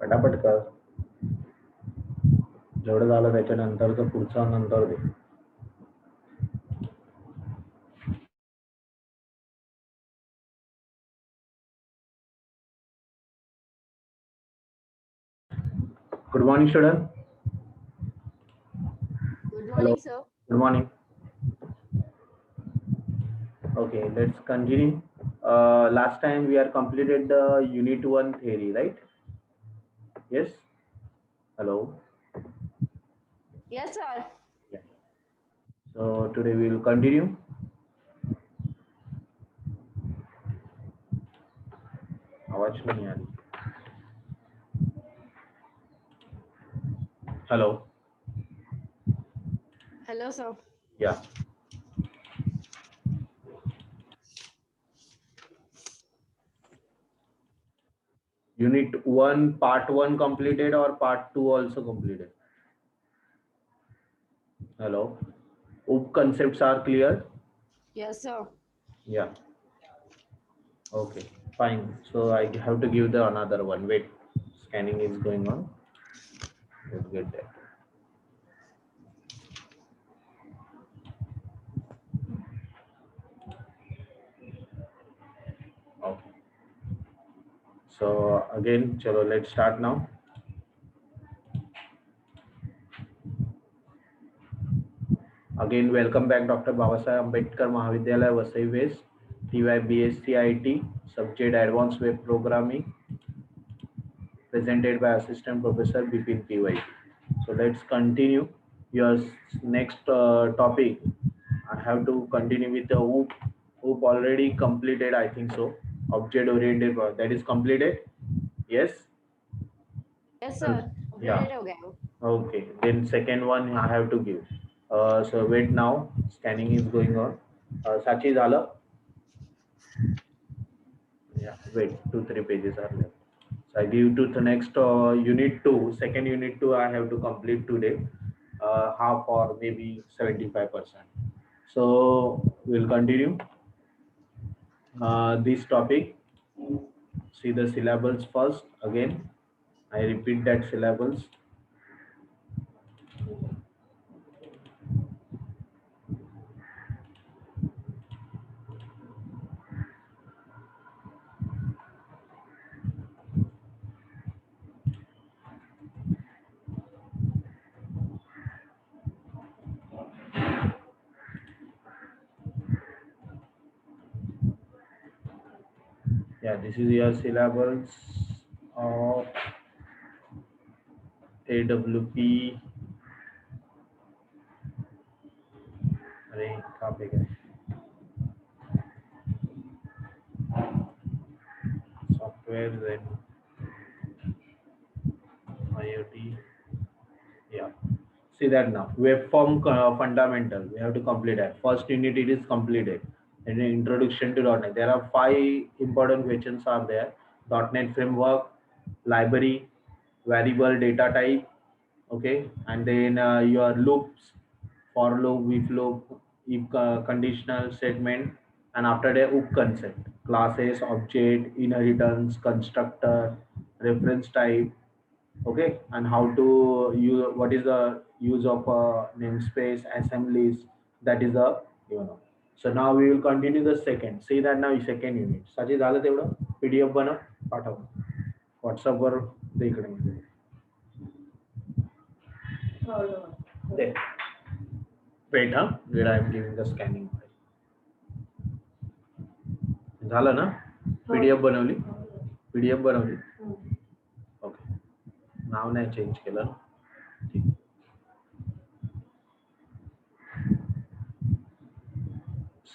फटाफट कर. जेवढं झालं त्याच्यानंतरचं पुढचं नंतर दे. Good morning, student. Good Hello. morning, sir. Good morning. Okay, let's continue. Last time we are completed the Unit 1 theory, right? Yes. Hello. Yes, sir. Yeah. So today we will continue. आवाज नहीं आ रही. Hello. Hello, sir. Yeah. Unit 1, part 1 completed or part 2 also completed? Hello. UP concepts are clear? Yes, sir. Yeah. Okay, fine. So I have to give the another one. Wait, scanning is going on. Let's get that. Okay. So again, chalo, let's start now. Again, welcome back, Dr. Babasaheb Ambedkar Mahavidyalaya, Vasai West, TY BSc IT, subject Advanced Web Programming, presented by Assistant Professor Bipin PY. So let's continue. Your next topic. I have to continue with the OOP. OOP already completed, I think so. Object oriented, that is completed. Yes. Yes, sir. Yeah. Completed हो गया वो. Okay. Then second one I have to give. So wait now. Scanning is going on. Sachi झालं? Yeah. Wait. 2-3 pages are left. So I give to the next unit 2. Second unit 2 I have to complete today. Half or maybe 75%. So we'll continue this topic. See the syllables first. Again, I repeat that syllables. Yeah, this is your syllables of AWP. अरे कहाँ पे गए? Software, then IoT. Yeah. See that now. Waveform fundamental. We have to complete that. First unit it is completed. And introduction to .NET. There are 5 important questions are there. .NET framework, library, variable data type, okay, and then your loops, for loop, if loop, if conditional statement, and after that OOP concept, classes, object, inheritance, constructor, reference type, okay, and how to use, what is the use of namespace, assemblies, that is the, you know. So now we will continue the second. See that now second unit. साची झालं तेवढं PDF बनव पाठव WhatsApp वर दे इकडे. There. Wait, huh? Wait, I am giving the scanning. झालं ना? PDF बनवली? PDF बनवली? Okay. नाव नाही चेंज केलं. ठीक.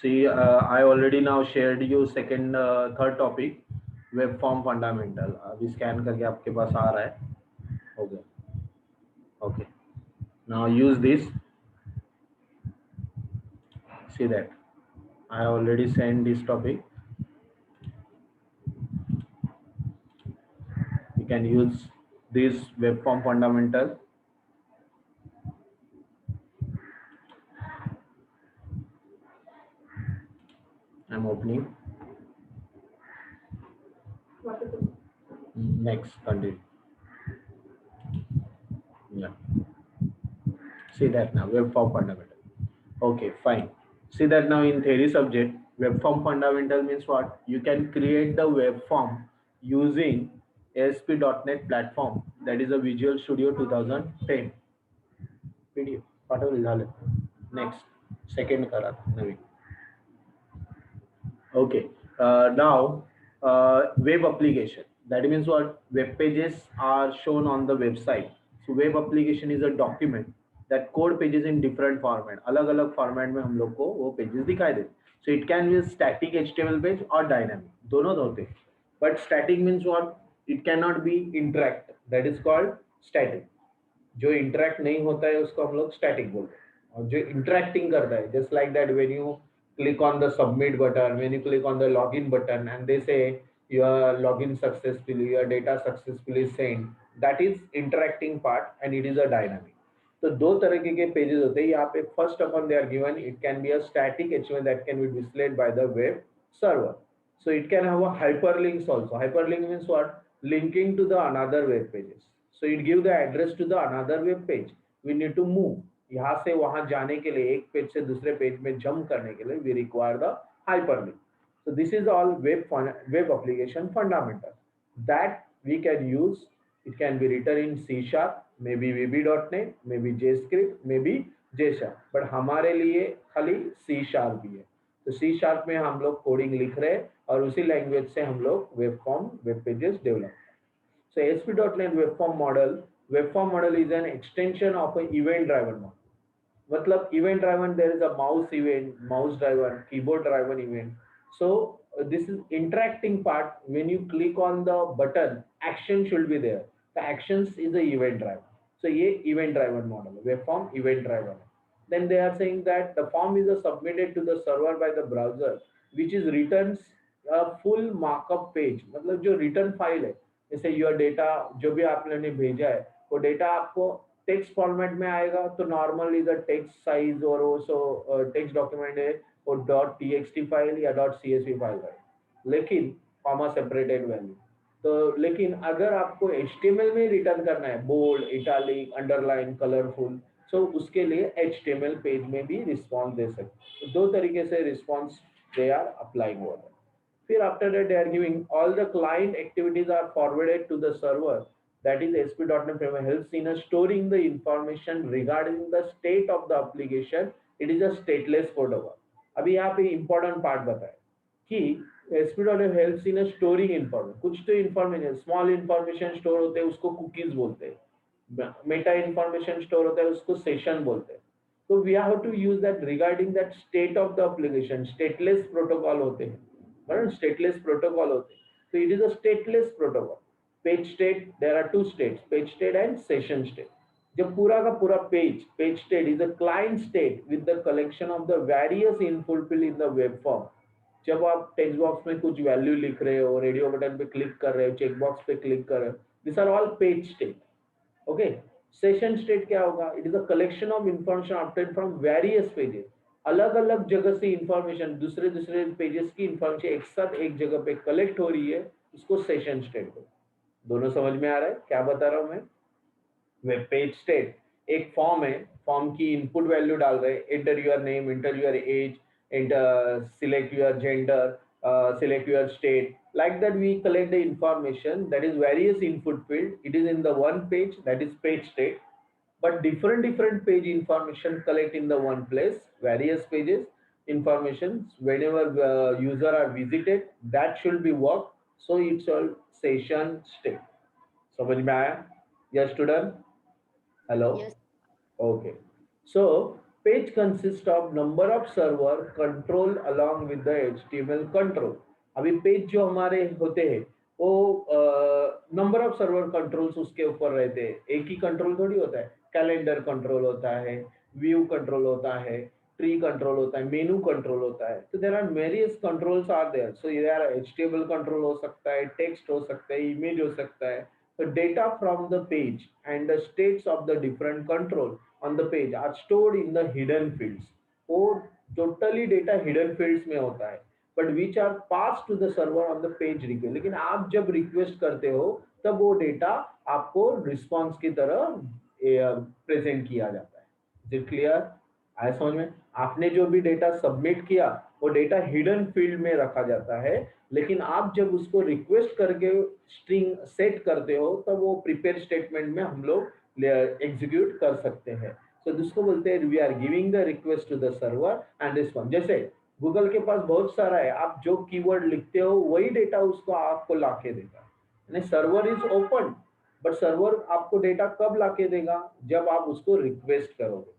See, I already now shared you second, third topic, web form fundamental. अभी scan करके आपके पास आ रहा है. Okay. Okay. Now use this. See that. I already sent this topic. You can use this web form fundamental. I'm opening. Next, continue. Yeah. See that now, web form fundamental. Okay, fine. See that now in theory subject, web form fundamental means what? You can create the web form using ASP.NET platform, that is a Visual Studio 2010. PDF पाठवले झालं. Next second करा नवीन. Okay. Now, web application. That means what? Web pages are shown on the website. So web application is a document that code pages in different format. अलग अलग format में हम लोग को वो pages दिखाई देते. So it can be a static HTML page or dynamic. दोनों होते हैं. But static means what? It cannot be interact. That is called static. जो इंटरेक्ट नहीं होता है उसको हम लोग स्टैटिक बोलते हैं और जो इंटरेक्टिंग करता है just like that when you click on the submit button, when you click on the login button and they say your login successfully, your data successfully sent, that is interacting part and it is a dynamic. तो दो तरह के pages होते हैं यहाँ पे. First अपन they are given it can be a static HTML that can be displayed by the web server. So it can have a hyperlinks also. Hyperlink means what? Linking to the another web pages. So it give the address to the another web page. We need to move. यहाँ से वहां जाने के लिए एक page से दूसरे page में जंप करने के लिए we require the hyperlink. So this is all web application fundamental that we can use. It can be written in C sharp, maybe VB.NET, maybe JavaScript, maybe J sharp. But हमारे लिए खाली C sharp ही है. तो C sharp में हम लोग coding लिख रहे हैं और उसी लैंग्वेज से हम लोग web form web pages develop. So ASP.NET web form model is an extension of a event driven model. मतलब event driven, there is a mouse event, mouse driven, keyboard driven event. So this is interacting part. When you click on the button, action should be there. The actions is a event driven. So ये event driven model है, web form event driven है. Then they are saying that the form is submitted to the server by the browser, which is returns a full markup page. मतलब जो return file है, जैसे your data जो भी आपने भेजा है वो डेटा आपको टेक्स्ट फॉर्मेट में आएगा. तो नॉर्मली द टेक्स्ट साइज और वो सो टेक्स्ट डॉक्यूमेंट है वो .txt फाइल या .csv फाइल है, लेकिन कॉमा सेपरेटेड वैल्यू. तो लेकिन अगर आपको HTML में रिटर्न करना है, बोल्ड, इटालिक, अंडरलाइन, कलरफुल, सो उसके लिए HTML पेज में भी रिस्पॉन्स दे सकते. तो दो तरीके से response they are applying over. फिर after that they are giving all the client activities are forwarded to the server. That is ASP.NET framework helps in storing the information regarding the state of the application. It is a stateless protocol. अभी यहाँ पे important part बताए कि ASP.NET helps in storing information. कुछ तो information, small information store होते हैं उसको cookies बोलते हैं. मेटा इंफॉर्मेशन स्टोर होता है उसको सेशन बोलते हैं. तो we have to use that regarding that state of the application. Stateless protocol होते हैं, बराबर. स्टेटलेस प्रोटोकॉल होते हैं. तो it is a stateless protocol. Page state, there are two states, page state and session state. जब पूरा का पूरा page state is a client state with the collection of the various input in the web form. जब आप text box में कुछ value लिख रहे हो, रेडियो बटन पे क्लिक कर रहे हो, चेक बॉक्स पे क्लिक कर रहे हो, this are all page state. Okay. Session state क्या होगा? It is a collection of information obtain from various pages. अलग अलग जगह से इंफॉर्मेशन, दूसरे दूसरे पेजेस की इंफॉर्मेशन एक साथ एक जगह पे कलेक्ट हो रही है, उसको सेशन स्टेट बोलते. दोनों समझ में आ रहा है क्या बता रहा हूं मैं? वेब पेज स्टेट एक फॉर्म है, फॉर्म की इनपुट वैल्यू डाल रहे हैं, enter your name, enter your age, enter select your gender, select your state. Like that we collect the information that is various input field. It is in the one page, that is page state. But different page information collect in the one place, various pages information whenever user are visited, that should be work. So it's all session state. समझ में आया? Yes student? Hello? Yes. Okay. So page consists of number of server control along with the HTML control. अभी page जो हमारे होते हैं वो number of server controls उसके ऊपर रहते हैं. एक ही कंट्रोल थोड़ी होता है. कैलेंडर कंट्रोल होता है, व्यू कंट्रोल होता है, ट्री कंट्रोल होता है, मेनू कंट्रोल होता है. तो there are various controls are there. So there HTML control हो सकता है, टेक्स्ट हो सकता है, इमेज हो सकता है. The data from the page and the states of the different control on the page are stored in the hidden fields. और totally data hidden fields में होता है, but which are passed to the server on the page request. लेकिन आप जब request करते हो तब वो data आपको response की तरह प्रेजेंट किया जाता है। Is it clear? आया समझ में? आपने जो भी डेटा सबमिट किया वो डेटा हिडन फील्ड में रखा जाता है, लेकिन आप जब उसको रिक्वेस्ट करके स्ट्रिंग सेट करते हो तब वो प्रिपेयर स्टेटमेंट में हम लोग एग्जीक्यूट कर सकते हैं। तो जिसको बोलते हैं we are giving the request to the server and respond. जैसे गूगल के पास बहुत सारा है, आप जो कीवर्ड लिखते हो वही डेटा उसको आपको लाके देगा। यानी server is open, but server आपको डेटा कब लाके देगा? जब आप उसको रिक्वेस्ट करोगे।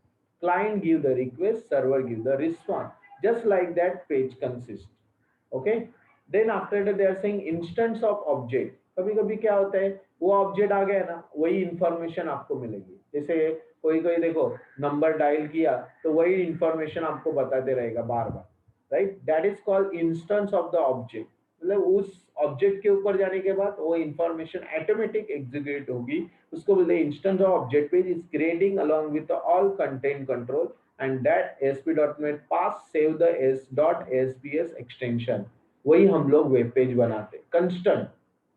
Client give the request, server give the response. Just like that page consists. Okay. Then after that they are saying instance of object. कभी कभी क्या होता है, वो ऑब्जेक्ट आ गया ना, वही इंफॉर्मेशन आपको मिलेगी। जैसे कोई कोई देखो नंबर डायल किया तो वही इंफॉर्मेशन आपको बताते रहेगा बार बार, right? That is called instance of the object. मतलब उस ऑब्जेक्ट के ऊपर जाने के बाद वो इंफॉर्मेशन ऑटोमेटिक एग्जीक्यूट होगी, उसको बोलते हैं instance of object page is creating along with all content control and that ASP.NET pass save the s.asps extension. वही हम लोग वेब पेज बनाते, constant,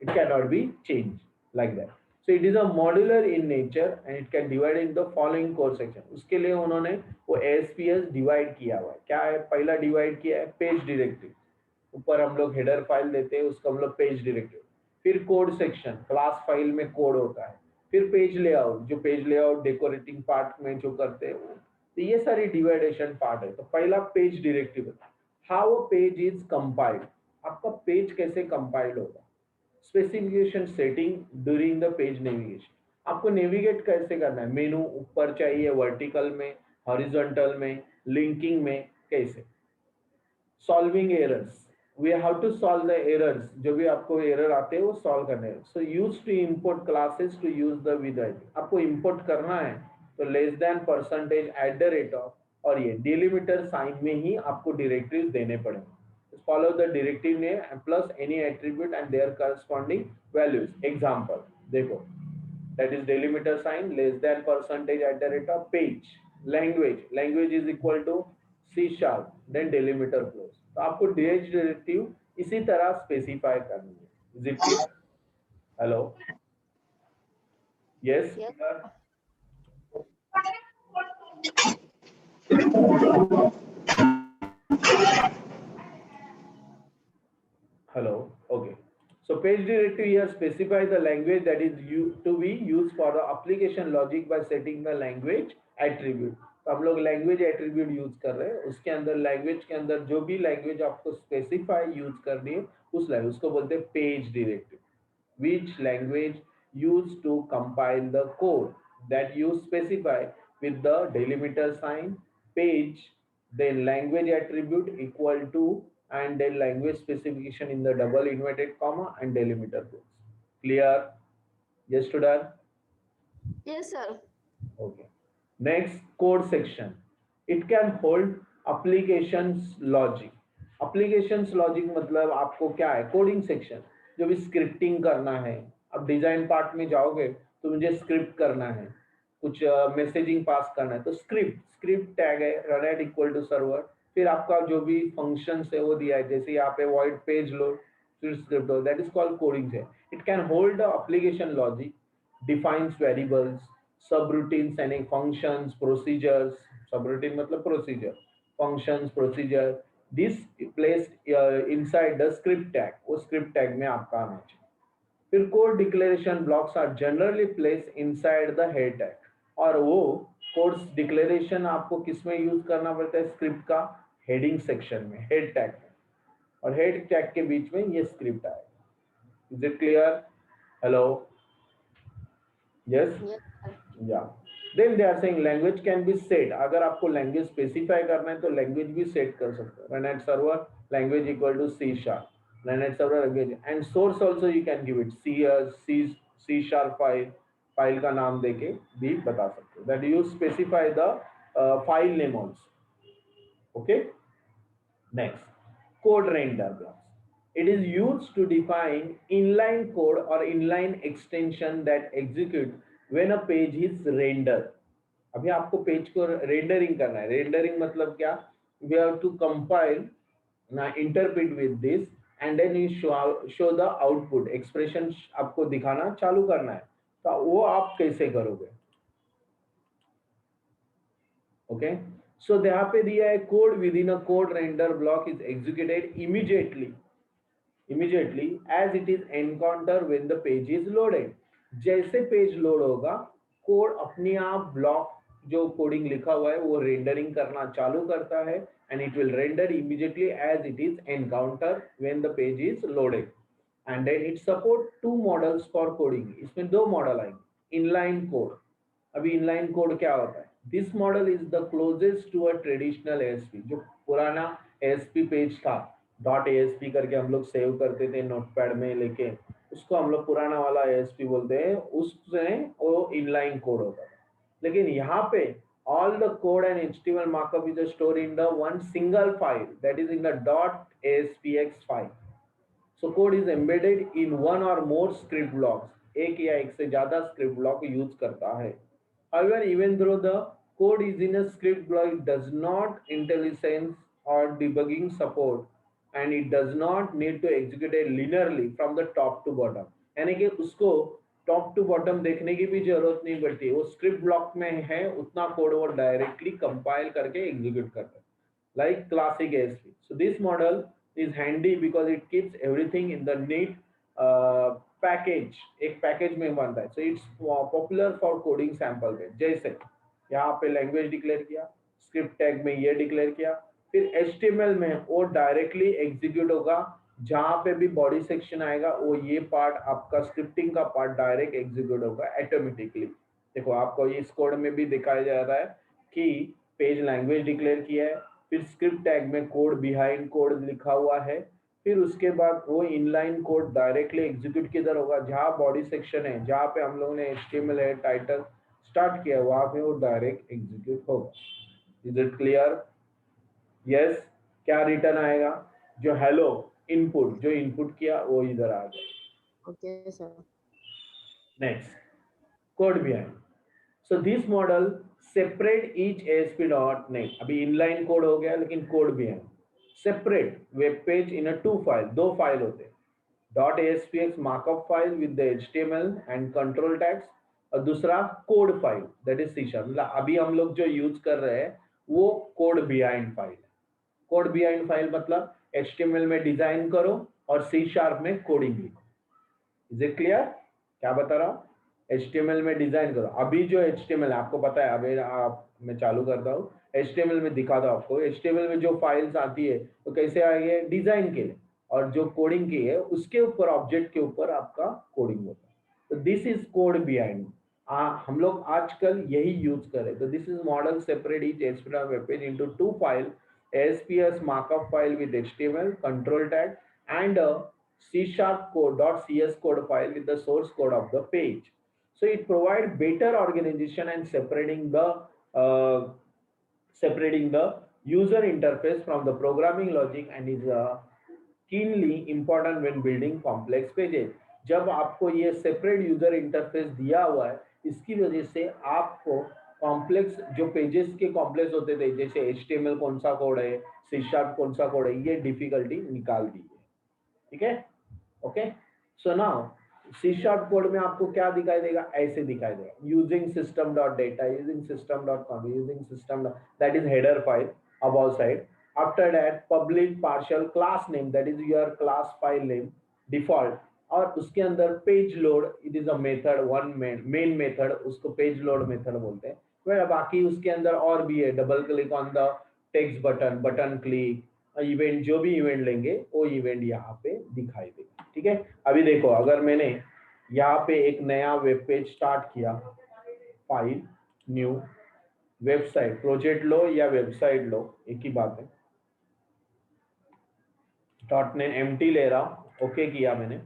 it can not be change like that. So it is a modular in nature and it can divide in the following core section. उसके लिए उन्होंने वो ASPS divide किया हुआ है। क्या है? पहला डिवाइड किया है पेज डायरेक्टरी, ऊपर हम लोग हेडर फाइल देते हैं, उसको हम लोग पेज डायरेक्टरी। फिर कोड सेक्शन, क्लास फाइल में कोड होता है। फिर पेज लेआउट, जो पेज लेआउट डेकोरेटिंग पार्ट में जो करते हैं वो। तो ये सारी डिवाइडेशन पार्ट है। तो पहला page directory, how a page is compiled, आपका पेज कैसे कंपाइल होगा। Specification setting during the page navigation, आपको नेविगेट कैसे करना है, मेनू ऊपर चाहिए, वर्टिकल में, हॉरिजॉन्टल में, लिंकिंग में, कैसे। Solving errors, we have to solve the errors, जो भी आपको एरर आते हैं वो सॉल्व करने हैं। So use to import classes to use the with ID, आपको इंपोर्ट करना है तो less than percentage at the rate of, और ये डिलिमीटर साइन में ही आपको डायरेक्टरीज देने पड़ेंगे। follow the directive name and plus any attribute and their corresponding values. Example देखो, that is delimiter sign less than percentage at the rate of page, language is equal to C sharp, then delimiter close। तो आपको DH directive इसी तरह specify करनी है। Is it clear? Hello? Yes? Yes. Hello. Okay. So page directive here specify the language that is to be used for the application logic by setting the language attribute। तो हम लोग language attribute use कर रहे हैं, उसके अंदर language के अंदर जो भी लैंग्वेज आपको स्पेसिफाई यूज करनी है उस लैंग्वेज, उसको बोलते हैं page directive. which language used to compile the code that you specify with the delimiter sign, page, then language attribute equal to, and then language specification in the double inverted comma and delimiter quotes. Clear? Yes, student? Yes, sir. Okay. Next, code section. It can hold applications logic. Applications logic मतलब आपको क्या है, coding section, जो भी scripting करना है। अब design part में जाओगे तो मुझे स्क्रिप्ट करना है, कुछ मैसेजिंग पास करना है, तो स्क्रिप्ट टैग है, run at equal to server. फिर आपका जो भी फंक्शंस है वो दिया है, जैसे यहाँ पे वॉइड पेज लोड, फिर स्क्रिप्ट हो, दैट इज कॉल्ड कोडिंग है। It can hold the application logic, defines variables, subroutines and functions, procedures, subroutine मतलब procedure, functions, procedure, this placed inside the script tag, वो script tag में आपका आना चाहिए। फिर code declaration blocks are generally placed inside the head tag, और वो code declaration आपको किसमें यूज करना पड़ता है, स्क्रिप्ट का हेडिंग सेक्शन में, हेड टैग में, और हेड टैग के बीच में ये स्क्रिप्ट आएगा। Is it clear? Hello? Yes? Yes, sir. या then they are saying language can be set, अगर आपको लैंग्वेज स्पेसिफाई करना है तो लैंग्वेज भी सेट कर सकते हो। Run at server language equal to C sharp, run at server language, and source also you can give it C sharp file का नाम देके भी बता सकते हो, that you specify the file name also. Okay. Next, code render blocks. It is used to define inline code or inline extension that execute when a page is rendered. अभी आपको page को रेंडरिंग करना है। Rendering मतलब क्या, we have to compile, ना interpret with this and then you show the output, expression आपको दिखाना चालू करना है। तो वो आप कैसे करोगे? ओके, सो यहाँ पे दिया है code with in a code render block is executed immediately as it is encounter when the page is loaded. जैसे पेज लोड होगा कोड अपने आप ब्लॉक जो कोडिंग लिखा हुआ है वो रेंडरिंग करना चालू करता है and it will render immediately as it is encounter when the page is loaded. And then it support two models for coding. इसमें दो मॉडल आएंगे. Inline code. अभी इनलाइन कोड क्या होता है? This model is the closest to a traditional ASP. जो पुराना ASP page था, डॉट एएसपी करके हम लोग सेव करते थे नोटपैड में लेके, उसको हम लोग पुराना वाला एएसपी बोलते हैं. उसमें वो इनलाइन कोड होता है. लेकिन यहाँ पे all the code and HTML markup is stored in the one single file, that is in the .aspx file. So code is embedded in one or more script blocks. एक या एक से ज्यादा script block यूज करता है. However, even though the code is in a script block, it does not IntelliSense or debugging support, and it does not need to execute it linearly from the top to bottom. यानी कि उसको top to bottom देखने की भी जरूरत नहीं पड़ती. वो स्क्रिप्ट ब्लॉक में है उतना कोड वो डायरेक्टली कंपाइल करके एग्जीक्यूट करता है, like classic ASP. So this model is handy because it keeps everything in the neat package. एक पैकेज में बनता है. So it's popular for coding sample में. जैसे यहाँ पे लैंग्वेज डिक्लेयर किया, स्क्रिप्ट टैग में ये डिक्लेयर किया, फिर HTML में वो डायरेक्टली एग्जीक्यूट होगा. जहां पे भी बॉडी सेक्शन आएगा वो ये पार्ट आपका स्क्रिप्टिंग का पार्ट डायरेक्ट एग्जीक्यूट होगा ऑटोमेटिकली. देखो आपको इस कोड में भी दिखाया जा रहा है कि पेज लैंग्वेज डिक्लेयर किया है, फिर स्क्रिप्ट टैग में कोड बिहाइंड कोड लिखा हुआ है, फिर उसके बाद वो इनलाइन कोड डायरेक्टली एग्जीक्यूट किधर होगा, जहां बॉडी सेक्शन है, जहां पे हम लोगों ने HTML है टाइटल स्टार्ट किया वहां पे वो डायरेक्ट एग्जीक्यूट होगा. Is it clear? यस. क्या रिटर्न आएगा? जो हेलो इनपुट जो इनपुट किया वो इधर आ गया. Okay, sir. Next, code behind. So this model separate each ASP.NET. अभी इनलाइन कोड हो गया लेकिन code behind. Separate web page in a two file. दो फाइल होते हैं, .aspx markup file with the HTML and control tags, और दूसरा code file that is C#. मतलब अभी हम लोग जो यूज कर रहे हैं वो कोड बिहाइंड फाइल है. कोड बिहाइंड फाइल मतलब HTML में डिजाइन करो और C# में कोडिंग लिखो. Is it clear? क्या बता रहा हूँ? HTML में डिजाइन करो. अभी जो HTML आपको पता है, अभी मैं चालू करता हूँ HTML में दिखाता हूँ आपको. HTML में जो फाइल्स आती है तो कैसे आएंगे? डिजाइन के लिए, और जो कोडिंग की है उसके ऊपर ऑब्जेक्ट के ऊपर आपका कोडिंग होता है. तो दिस इज कोड बिहाइंड. हम लोग आजकल यही यूज कर रहे हैं. तो this is model separate each HTML web page into two file, ASPS markup file with HTML, control tag, and a C# code.cs code file with the source code of the page. So it provides better organization and separating the user interface from the programming logic, and is keenly important when building complex pages. जब आपको ये separate user interface दिया हुआ है, इसकी वजह से आपको कॉम्प्लेक्स जो पेजेस के कॉम्प्लेक्स होते थे, जैसे HTML कौन सा कोड है, C# कौन सा कोड है, ये डिफिकल्टी निकाल दी है. ठीक है? Okay. So now C# code में आपको क्या दिखाई देगा? ऐसे दिखाई देगा, using system dot data, using system dot com, using system, that is header file about side. After that public partial class name, that is your class file name default, और उसके अंदर page load, it is a method, one main method, उसको page load method बोलते हैं. बाकी उसके अंदर और भी है, double click on the text button, button click, event, जो भी इवेंट लेंगे वो इवेंट यहाँ पे दिखाई देगा. ठीक है? अभी देखो अगर मैंने यहाँ पे एक नया वेब पेज स्टार्ट किया, फाइल न्यू वेबसाइट, प्रोजेक्ट लो या वेबसाइट लो एक ही बात है, .NET एम्प्टी ले रहा हूँ, ओके किया मैंने.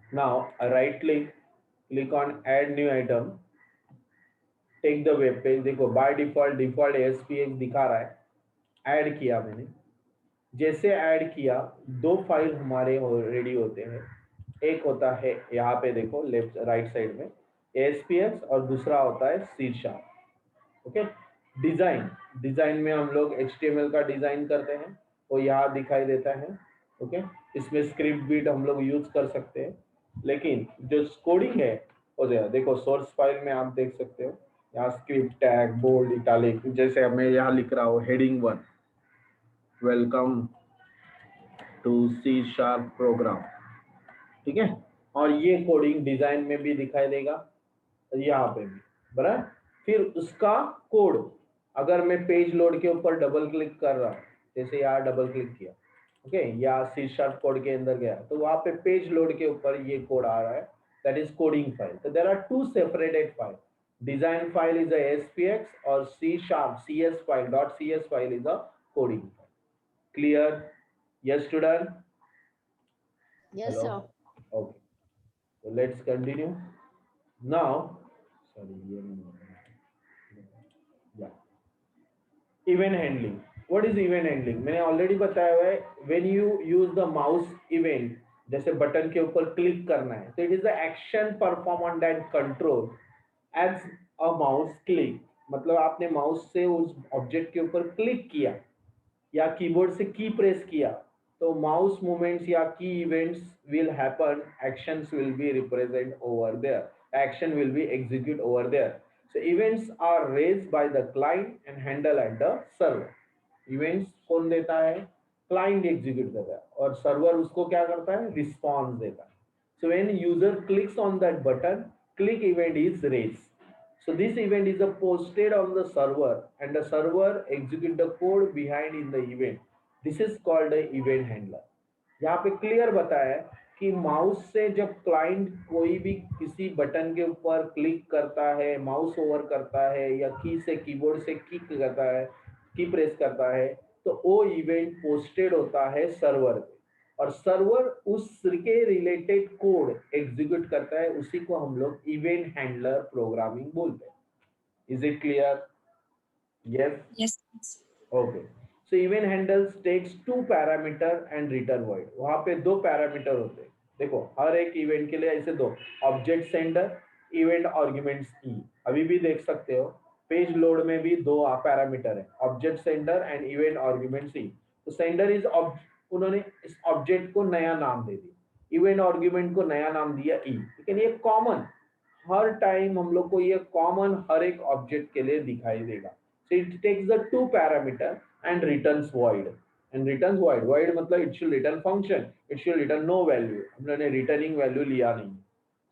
Now I right click on add new item, take the web page. देखो बाय डिफॉल्ट ASPX दिखा रहा है. ऐड किया मैंने. जैसे ऐड किया दो फाइल हमारे रेडी होते हैं. एक होता है यहाँ पे देखो लेफ्ट राइट साइड में ASPX, और दूसरा होता है C#. ओके. डिजाइन में हम लोग HTML का डिजाइन करते हैं, वो यहाँ दिखाई देता है. ओके, इसमें स्क्रिप्ट बीट हम लोग यूज कर सकते हैं, लेकिन जो कोडिंग है हो जाएगा। देखो सोर्स फाइल में आप देख सकते हो यहाँ स्क्रिप्ट टैग बोल्ड इटालिक, जैसे मैं यहाँ लिख रहा हूँ heading 1 welcome to C sharp program, ठीक है। और ये कोडिंग डिजाइन में भी दिखाई देगा यहाँ पे भी, बराबर। फिर उसका कोड, अगर मैं पेज लोड के ऊपर डबल क्लिक कर रहा हूँ, जैसे यहाँ डबल क्लिक किया, ओके, या सी शार्प कोड के अंदर गया तो वहां पे पेज लोड के ऊपर ये कोड आ रहा है, दैट इज कोडिंग फाइल। तो there are two separated file, design file is a SPX और C sharp CS file dot CS file is a coding file. Clear? yes student? Yes, hello, sir. okay, so let's continue now. Sorry, yeah, event handling. What is event handling? मैंने already बताया हुआ है, when you use the mouse event, जैसे button के ऊपर click करना है तो it is the action perform on that control as a mouse click. मतलब आपने माउस से उस ऑब्जेक्ट के ऊपर क्लिक किया या कीबोर्ड से की प्रेस किया तो माउस मूवमेंट्स या key events will happen, actions will be represent over there, action will be execute over there. So events are raised by the client and handled at the server. Events कौन देता है? Client execute करता है और server उसको क्या करता है? Response देता है। So when user clicks on that button, click event is raised. So this event is posted on the server and the server execute the code behind in the event. This is called a event handler. यहाँ पे clear बताया है कि mouse से जब client कोई भी किसी बटन के ऊपर क्लिक करता है, माउस ओवर करता है या की से कीबोर्ड से किक करता है, की प्रेस करता है, तो वो इवेंट पोस्टेड होता है सर्वर पे और सर्वर उसके रिलेटेड कोड एग्जीक्यूट करता है। उसी को हम लोग इवेंट हैंडलर प्रोग्रामिंग बोलते हैं। Is it clear? Yes, Yes. Okay. So event handles takes two parameter and return word. वहां पे दो पैरामीटर होते हैं। देखो हर एक इवेंट के लिए ऐसे दो, ऑब्जेक्ट सेंडर, इवेंट आर्ग्यूमेंट्स ई। अभी भी देख सकते हो पेज लोड में भी दो पैरामीटर है, object sender and event arguments E. तो सेंडर इज, उन्होंने इस ऑब्जेक्ट को नया नाम दे दिया, इवेंट आर्ग्यूमेंट को नया नाम दिया ई। लेकिन ये कॉमन, हर टाइम हम लोग को ये कॉमन हर एक ऑब्जेक्ट के लिए दिखाई देगा। So it takes the two parameter and returns void. And returns void. Void मतलब it should return function. It should return no value. हमने returning value लिया नहीं।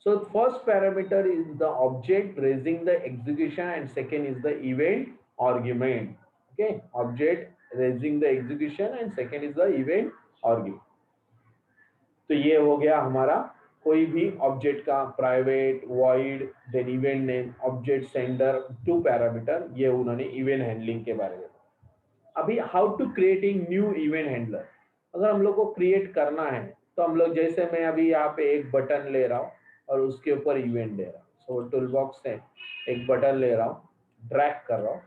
So first parameter is the object raising the execution and second is the event argument. Okay, object raising the execution and second is the event argument. तो ये हो गया हमारा कोई भी ऑब्जेक्ट का private void then event name object sender two parameter, ये उन्होंने इवेंट हैंडलिंग के बारे में। अभी how to creating new event handler, अगर हम लोग को क्रिएट करना है तो हम लोग, जैसे मैं अभी यहाँ पे एक बटन ले रहा हूँ और उसके ऊपर इवेंट दे रहा हूँ। सो टूल बॉक्स से एक बटन ले रहा हूँ, ड्रैग कर रहा हूँ,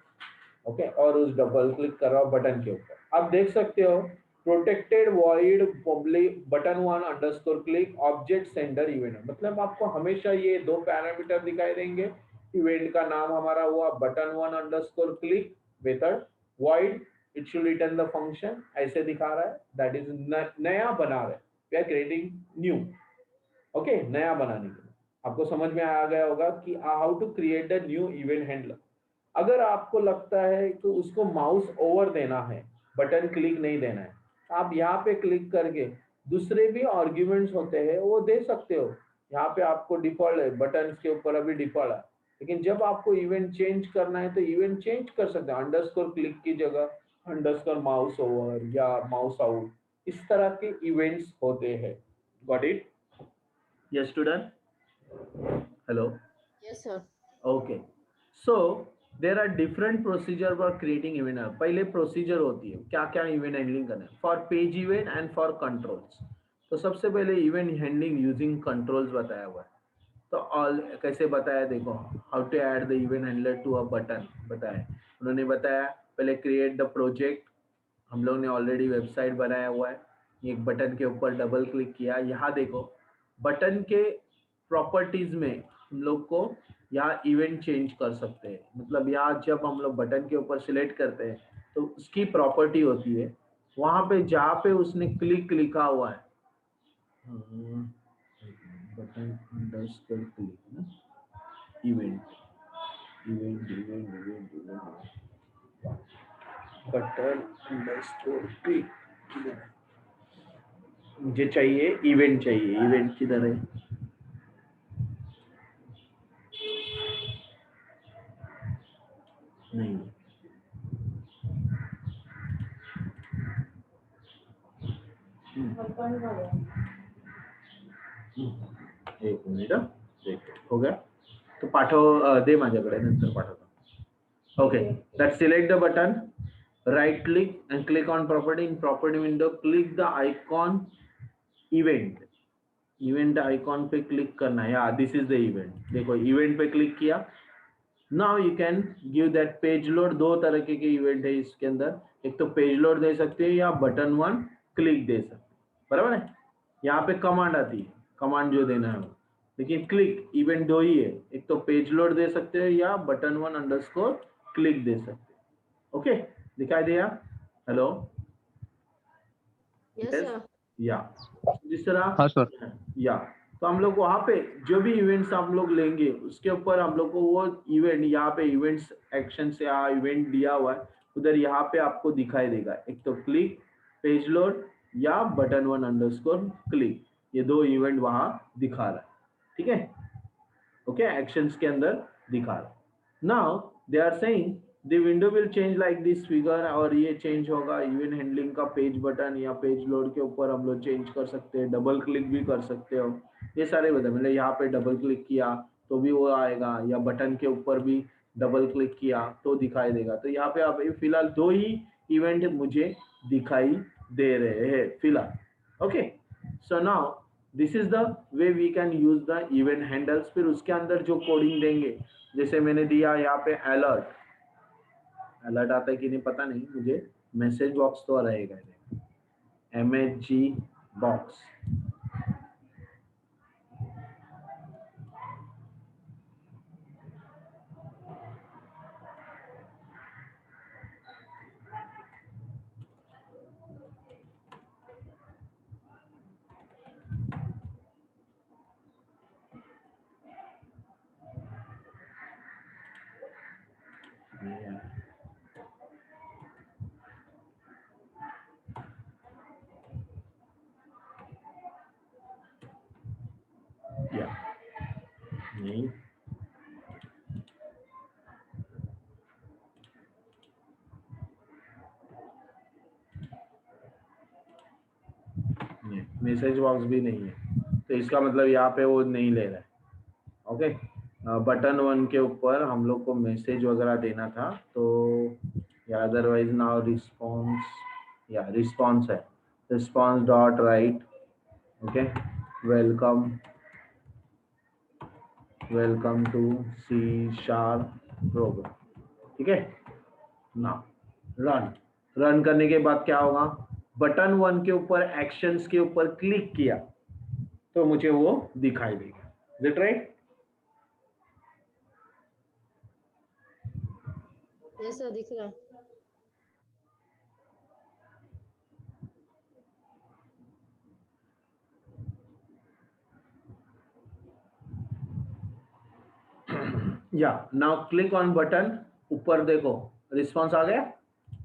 ओके, और उस डबल क्लिक कर रहा हूँ बटन के ऊपर। आप देख सकते हो protected void public button one underscore click object sender event, मतलब आपको हमेशा ये दो पैरामीटर दिखाई देंगे। इवेंट का नाम हमारा हुआ button one underscore click, method void it should return the function, ऐसे दिखा रहा है, दैट इज नया बना रहे, we are creating new. Okay, नया बनाने के लिए आपको समझ में आ गया होगा कि how to create the new event handler. अगर आपको लगता है कि उसको माउस ओवर देना है, बटन क्लिक नहीं देना है, आप यहाँ पे क्लिक करके दूसरे भी आर्ग्यूमेंट्स होते हैं वो दे सकते हो। यहाँ पे आपको डिफॉल्ट है, बटन के ऊपर अभी डिफॉल्ट है, लेकिन जब आपको इवेंट चेंज करना है तो इवेंट चेंज कर सकते हैं, अंडरस्कोर क्लिक की जगह अंडरस्कोर माउस ओवर या माउस आउट, इस तरह के इवेंट्स होते हैं। Got it? Yes student, hello, Yes, sir. Okay. So there are different procedure for creating event. पहले प्रोसीजर होती है क्या क्या इवेंट हैंडलिंग करना है for page event and for controls. तो सबसे पहले इवेंट हैंडलिंग यूजिंग कंट्रोल्स बताया हुआ है। तो ऑल कैसे बताया, देखो how to add the event handler to a button बताया उन्होंने। बताया पहले क्रिएट द प्रोजेक्ट, हम लोग ने ऑलरेडी वेबसाइट बनाया हुआ है, एक बटन के ऊपर डबल क्लिक किया, यहाँ देखो बटन के प्रॉपर्टीज में हम लोग को यहाँ इवेंट चेंज कर सकते हैं। मतलब यहाँ जब हम लोग बटन के ऊपर सिलेक्ट करते हैं तो उसकी प्रॉपर्टी होती है, वहां पे जहाँ पे उसने क्लिक लिखा हुआ है, बटन अंडरस्कोर क्लिक ना, event event event event event, button underscore click किधर है? मुझे चाहिए इवेंट, चाहिए इवेंट किधर है? नहीं, एक मिनिट हो गया तो पाठव, दे माझ्याकडे, नंतर पाठवतो. Okay, that select the button, right click and click on property. In property window click the icon event. Event icon पे क्लिक करना है. या दिस इज द इवेंट. देखो इवेंट पे क्लिक किया. Now you can give that page load. दो तरह के इवेंट है इसके अंदर. एक तो पेज लोड दे सकते हैं या बटन वन क्लिक दे सकते हैं. बराबर है. यहाँ पे कमांड आती है, कमांड जो देना है वो. लेकिन क्लिक इवेंट दो ही है. एक तो पेज लोड दे सकते हैं या बटन वन अंडरस्कोर क्लिक दे सकते हैं. ओके, दिखाई दिया? Hello, Yes, sir. या जिस तरह. हाँ सर. या तो हम लोग वहां पे जो भी इवेंट्स हम लोग लेंगे उसके ऊपर हम लोग को वो इवेंट, यहाँ पे इवेंट्स एक्शन से यहाँ इवेंट दिया हुआ है, उधर यहाँ पे आपको दिखाई देगा. एक तो क्लिक, पेज लोड या बटन वन अंडरस्कोर क्लिक. ये दो इवेंट वहां दिखा रहा है. ठीक है, ओके, एक्शंस के अंदर दिखा रहा है. Now they are saying the window will change like this figure. और ये चेंज होगा. इवेंट हैंडलिंग का पेज बटन या पेज लोड के ऊपर हम लोग चेंज कर सकते हैं. डबल क्लिक भी कर सकते हो. ये सारे बता, मतलब यहाँ पे डबल क्लिक किया तो भी वो आएगा, या बटन के ऊपर भी डबल क्लिक किया तो दिखाई देगा. तो यहाँ पे आप फिलहाल दो ही इवेंट मुझे दिखाई दे रहे हैं फिलहाल. Okay, so now this is the way we can use the event handles. फिर उसके अंदर जो कोडिंग देंगे, जैसे मैंने दिया यहाँ पे अलर्ट. अलर्ट आता है कि नहीं पता नहीं मुझे. मैसेज बॉक्स तो रहेगा, MSG बॉक्स. नहीं, मैसेज बॉक्स भी नहीं है, तो इसका मतलब यहाँ पे वो नहीं ले रहा है. ओके, बटन वन के ऊपर हम लोग को मैसेज वगैरह देना था, तो या अदरवाइज नाउ रिस्पॉन्स, या रिस्पॉन्स है, response dot write. Okay, welcome welcome to C# program. ठीक है ना. रन करने के बाद क्या होगा, बटन वन के ऊपर एक्शंस के ऊपर क्लिक किया तो मुझे वो दिखाई देगा. Is it right? Yes, sir. दिख रहा है. या नाउ क्लिक ऑन बटन. ऊपर देखो रिस्पॉन्स आ गया.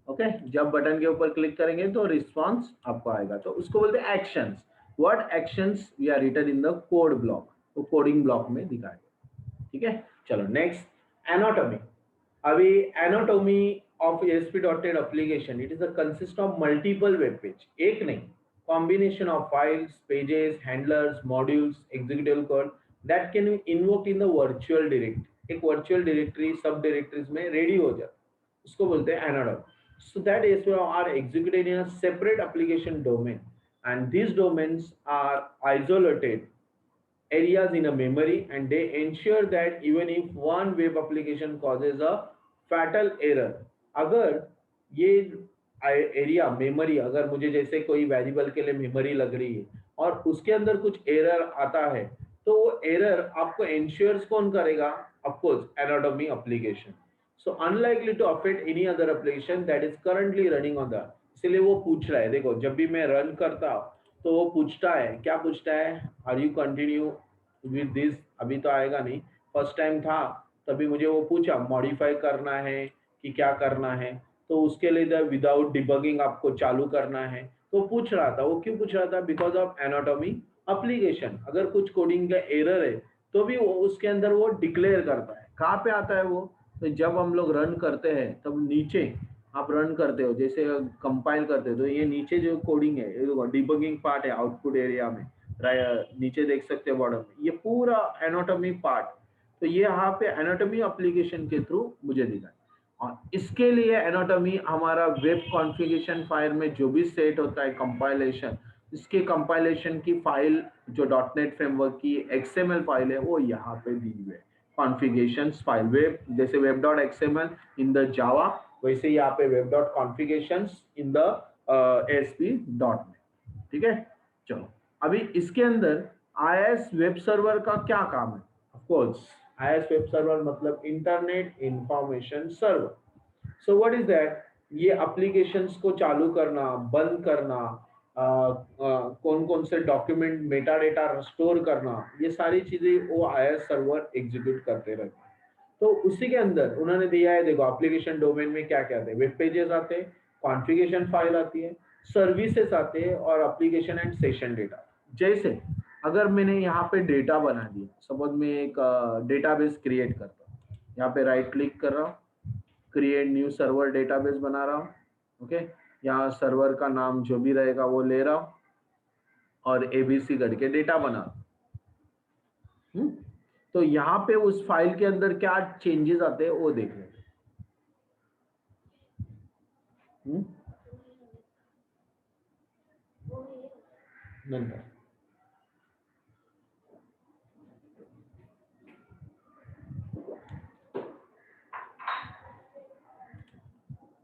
ओके, जब बटन के ऊपर क्लिक करेंगे तो रिस्पॉन्स आपको आएगा. तो उसको बोलते हैं actions. What actions we are written in the code block, वो कोडिंग ब्लॉक में दिखाएगा. ठीक है, चलो नेक्स्ट, एनाटॉमी. अभी anatomy of ASP.NET application, it is a consist of multiple web page. एक नहीं, combination of files, pages, handlers, modules, executable code that can be invoked in the virtual directory. एक virtual directory सब directories में ready हो जाए, उसको बोलते हैं anatomy. So that is are executed in a separate application domain, and these domains are isolated areas in a memory, and they ensure that even if one web application causes a fatal error, अगर ये area memory, अगर मुझे जैसे कोई variable के लिए memory लग रही है और उसके अंदर कुछ एरर आता है, तो वो एरर आपको इंश्योर्स कौन करेगा? Of course anatomy application. So unlikely to affect any other application that is currently running on the इसलिए वो पूछ रहा है। देखो जब भी मैं रन करता हूँ तो वो पूछता है, क्या पूछता है, are you continue with this. अभी तो आएगा नहीं, फर्स्ट टाइम था तभी मुझे वो पूछा मॉडिफाई करना है कि क्या करना है, तो उसके लिए विदाउट डिबगिंग आपको चालू करना है। तो पूछ रहा था, वो क्यों पूछ रहा था, बिकॉज ऑफ एनाटॉमी एप्लीकेशन। अगर कुछ कोडिंग का एरर है तो भी वो उसके अंदर वो डिक्लेयर करता है। कहाँ पे आता है वो, तो जब हम लोग रन करते हैं तब नीचे आप रन करते हो, जैसे कंपाइल करते हो तो ये नीचे जो कोडिंग है, ये डिबगिंग पार्ट है आउटपुट एरिया में, नीचे देख सकते हो बॉर्डर में, ये पूरा एनाटॉमी पार्ट। तो ये यहाँ पे एनाटॉमी एप्लीकेशन के थ्रू मुझे दिखा है। और इसके लिए एनाटॉमी हमारा वेब कॉन्फ़िगरेशन फाइल में जो भी सेट होता है कंपाइलेशन, इसके कंपाइलेशन की फाइल जो डॉटनेट फ्रेमवर्क की एक्सएमएल फाइल है वो यहाँ पे दी हुई है। कॉन्फ़िगरेशंस फाइल वेब, जैसे web dot XML in the Java, वैसे यहाँ पे web dot configurations in the ASP dot net. ठीक है, चलो अभी इसके अंदर आईएस वेब सर्वर का क्या काम है। Of course IIS web server मतलब internet information server. So what is that, ये एप्लीकेशंस को चालू करना, बंद करना, कौन कौन से डॉक्यूमेंट मेटा डेटा स्टोर करना, ये सारी चीजें वो आईएस सर्वर एग्जीक्यूट करते रहते हैं। तो उसी के अंदर उन्होंने दिया है, देखो एप्लीकेशन डोमेन में क्या क्या आते हैं, वेब पेजेस आते हैं, कॉन्फ़िगरेशन फाइल आती है, सर्विसेज आते हैं और एप्लीकेशन एंड सेशन डेटा। जैसे अगर मैंने यहाँ पे डेटा बना दिया, सपोज मैं एक डेटाबेस क्रिएट करता हूँ, यहाँ पे राइट क्लिक कर रहा हूँ, क्रिएट न्यू सर्वर डेटाबेस बना रहा हूँ। ओके, यहाँ सर्वर का नाम जो भी रहेगा वो ले रहा हूँ और एबीसी करके डेटा बना। तो यहाँ पे उस फाइल के अंदर क्या चेंजेस आते हैं वो देख लेते हैं नंतर।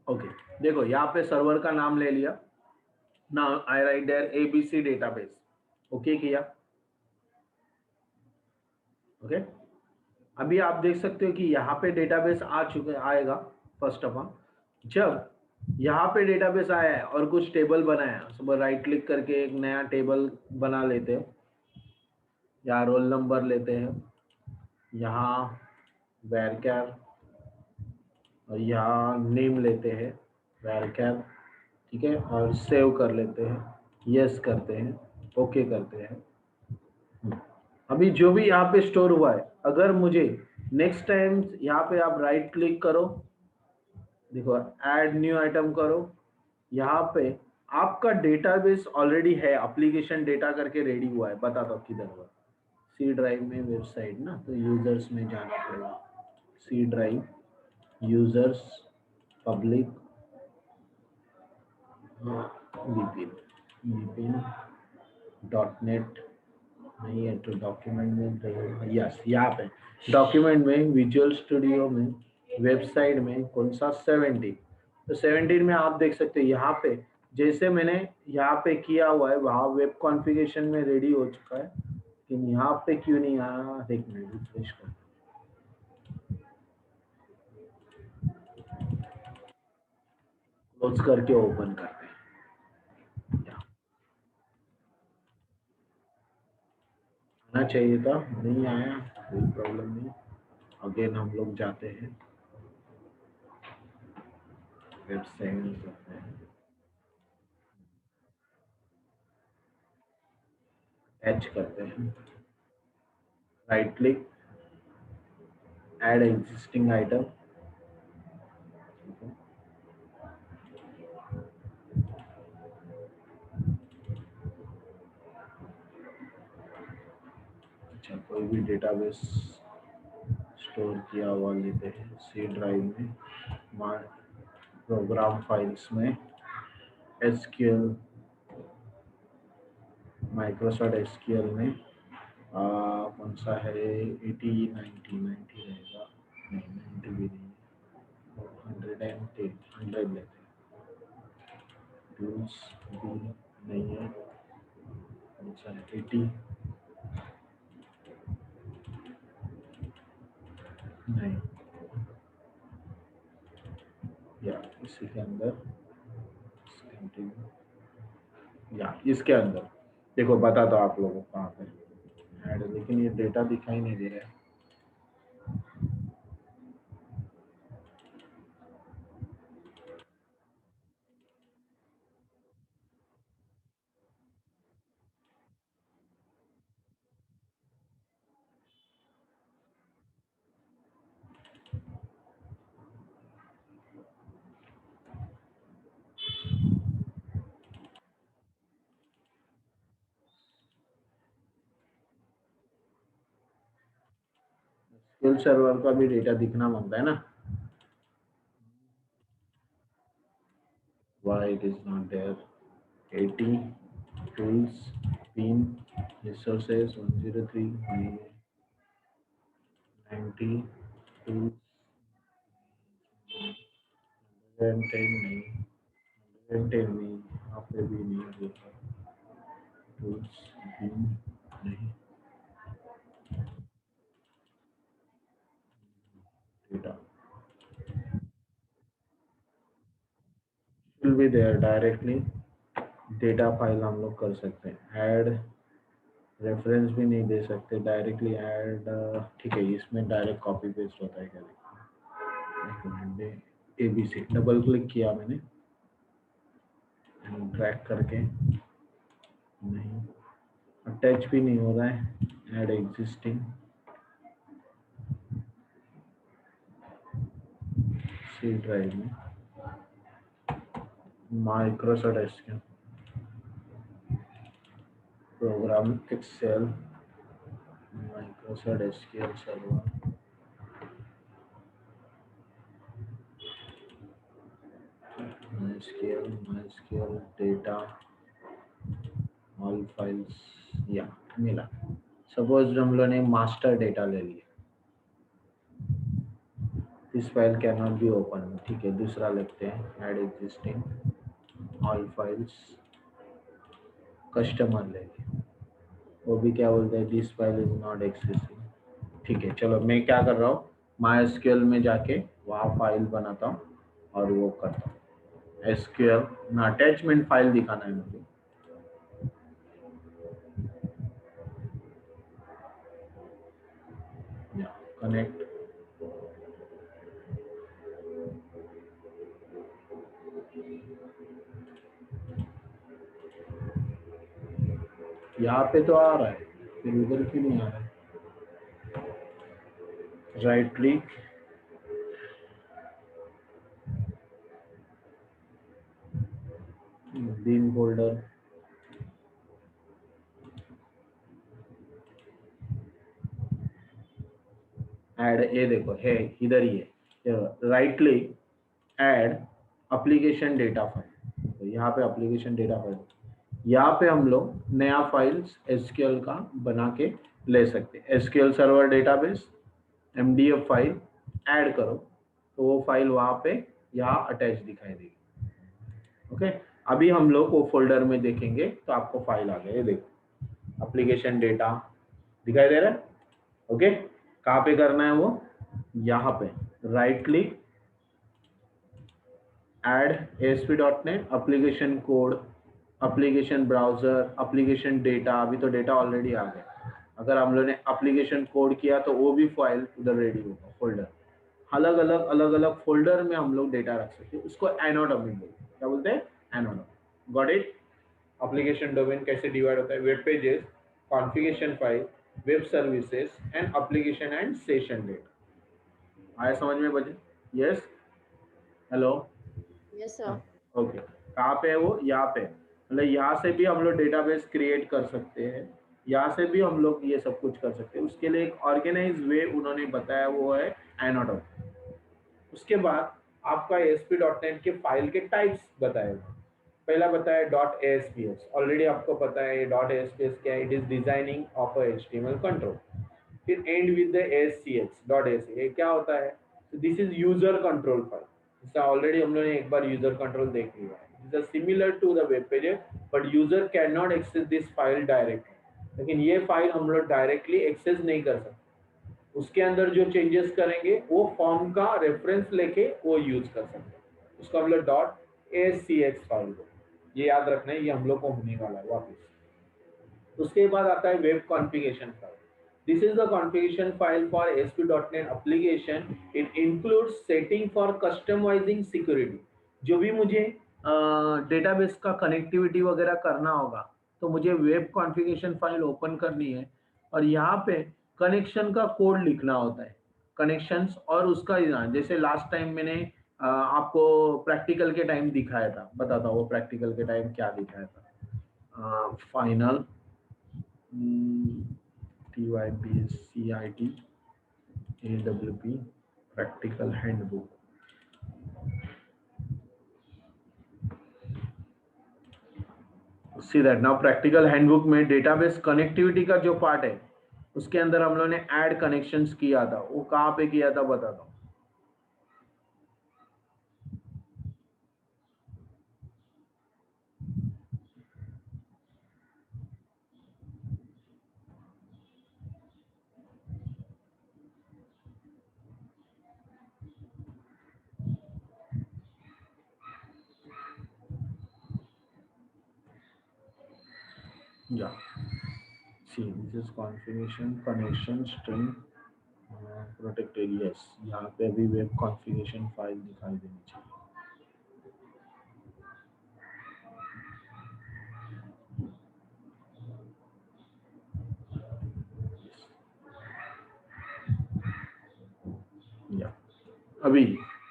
ओके, देखो यहाँ पे सर्वर का नाम ले लिया ना, I write there ABC database, okay किया। ओके, अभी आप देख सकते हो कि यहाँ पे डेटाबेस आ चुके आएगा। फर्स्ट ऑफ ऑल जब यहाँ पे डेटाबेस आया है और कुछ टेबल बनाया, सुबह राइट क्लिक करके एक नया टेबल बना लेते हैं, यहाँ रोल नंबर लेते हैं, यहाँ वैरक्यार, और यहाँ नेम लेते हैं वैरक्यार। ठीक है, और सेव कर लेते हैं, यस करते हैं, ओके करते हैं। अभी जो भी यहाँ पे स्टोर हुआ है, अगर मुझे नेक्स्ट टाइम यहाँ पे आप राइट क्लिक करो, देखो ऐड न्यू आइटम करो, यहाँ पे आपका डेटाबेस ऑलरेडी है, एप्लीकेशन डेटा करके रेडी हुआ है। बताता हूँ किधर हुआ, सी ड्राइव में वेबसाइट ना, तो यूजर्स में जाना पड़ेगा, C drive users public VPN dot net नहीं है, तो डॉक्यूमेंट में यस, यहाँ पे डॉक्यूमेंट में विजुअल स्टूडियो में वेबसाइट में कौन सा 17, तो 17 में आप देख सकते हैं यहाँ पे जैसे मैंने यहाँ पे किया हुआ है वहाँ वेब कॉन्फ़िगरेशन में रेडी हो चुका है, लेकिन यहाँ पे क्यों नहीं आया, एक मिनट रिफ्रेश कर, क्लोज करके ओपन करते हैं। आना चाहिए था, नहीं आया, कोई प्रॉब्लम नहीं। अगेन हम लोग जाते हैं वेबसाइट करते हैं, एच करते हैं, right click, add existing item. अच्छा, कोई भी डेटाबेस स्टोर किया हुआ लेते हैं, सी ड्राइव में, माय प्रोग्राम फाइल्स में, एसक्यूएल, माइक्रोसॉफ्ट एसक्यूएल में कौन सा है, 80 90 रहेगा, नहीं 90 भी नहीं, 110 100 लेते हैं, टूल्स भी नहीं है, कौन सा है 80 नहीं, या इसी के अंदर या इसके अंदर देखो बता दो आप लोगों को कहाँ पे ऐड, लेकिन ये डेटा दिखाई नहीं दे रहा है। स्किल सर्वर का भी डेटा दिखना मांगता है ना, why it is not there। 80 tools pin resources 103 90 tools 110 नहीं, 110 नहीं, यहाँ पे भी नहीं देखा, tools pin नहीं, data will be there directly। Data file हम लोग कर सकते हैं ऐड, रेफरेंस भी नहीं दे सकते डायरेक्टली ऐड। ठीक है, इसमें डायरेक्ट कॉपी पेस्ट होता है क्या, देखो ABC डबल क्लिक किया मैंने, ड्रैग करके नहीं, अटैच भी नहीं हो रहा है, ऐड एग्जिस्टिंग सी ड्राइव में Microsoft SQL program Excel Microsoft SQL server MySQL data all files, या मिला। सपोज हम लोगों ने मास्टर डेटा ले लिया, this file can not be open, ठीक है, दूसरा लिखते हैं add existing all files, customer ले लिया, वो भी क्या बोलते हैं, this file is not accessing. ठीक है, चलो मैं क्या कर रहा हूँ, MySQL में जाके वहाँ फाइल बनाता हूँ और वो करता हूँ। SQL में अटैचमेंट फाइल दिखाना है मुझे, कनेक्ट, यहाँ पे तो आ रहा है, फिर उधर क्यों नहीं आ रहा है। Right click, bin folder, add, ये देखो है इधर ही है, right click add application data file, तो यहाँ पे एप्लीकेशन डेटा फाइल, यहाँ पे हम लोग नया फाइल्स SQL का बना के ले सकते हैं। SQL server database MDF file add करो तो वो फाइल वहाँ पे यहाँ अटैच दिखाई देगी। ओके, अभी हम लोग वो फोल्डर में देखेंगे तो आपको फाइल आ गया, ये देखो एप्लीकेशन डेटा दिखाई दे रहा है। ओके, कहाँ पे करना है वो, यहाँ पे right click add ASP.NET application code, application browser, application data, अभी तो डेटा ऑलरेडी आ गया, अगर हम लोग ने एप्लीकेशन कोड किया तो वो भी फाइल उधर रेडी होगा, फोल्डर अलग अलग फोल्डर में हम लोग डेटा रख सकते हैं, उसको एनोडॉमी बोलते हैं, क्या बोलते हैं, एनोडॉमी। Got it. एप्लीकेशन डोमेन कैसे डिवाइड होता है, web pages, configuration file, web services and application and session data. आया समझ में बच्चे? Yes, hello, Yes, sir. Okay, कहाँ पे है वो, यहाँ पे, मतलब यहाँ से भी हम लोग डेटाबेस क्रिएट कर सकते हैं, यहाँ से भी हम लोग ये सब कुछ कर सकते हैं, उसके लिए एक ऑर्गेनाइज वे उन्होंने बताया, वो है एनोडॉमी। उसके बाद आपका ASP.NET के फाइल के टाइप्स बताएगा, पहला बताया .ASPS, ऑलरेडी आपको पता है .ASPS क्या है, it is designing of a HTML control. फिर एंड विद द ASCX ये क्या होता है, this is user control file, इसका ऑलरेडी हम लोगों ने एक बार यूजर कंट्रोल देख लिया है, this is similar to the web pages but user can not access this file directly, लेकिन ये फाइल हम लोग डायरेक्टली एक्सेस नहीं कर सकते, उसके अंदर जो चेंजेस करेंगे वो फॉर्म का रेफरेंस लेके वो यूज कर सकते हैं, उसको हम लोग .ASCX फाइल को। ये याद रखना है, ये हम लोग को होने वाला है वापस। उसके बाद आता है web configuration file. This is the configuration file for ASP.NET application. It includes setting for customising security. जो भी मुझे डेटाबेस का कनेक्टिविटी वगैरह करना होगा तो मुझे वेब कॉन्फ़िगरेशन फाइल ओपन करनी है और यहाँ पे कनेक्शन का कोड लिखना होता है, कनेक्शंस और उसका जैसे लास्ट टाइम मैंने आपको प्रैक्टिकल के टाइम दिखाया था, बताता हूँ वो प्रैक्टिकल के टाइम क्या दिखाया था। Final TYBCIT AWP practical handbook. See that now practical handbook में डेटाबेस कनेक्टिविटी का जो पार्ट है उसके अंदर हम लोगों ने ऐड कनेक्शंस किया था, वो कहाँ पे किया था बताता हूँ। Yeah, see this is configuration connection string protected। yes, यहाँ पे अभी वेब कॉन्फ़िगरेशन फाइल दिखाई देनी चाहिए। या अभी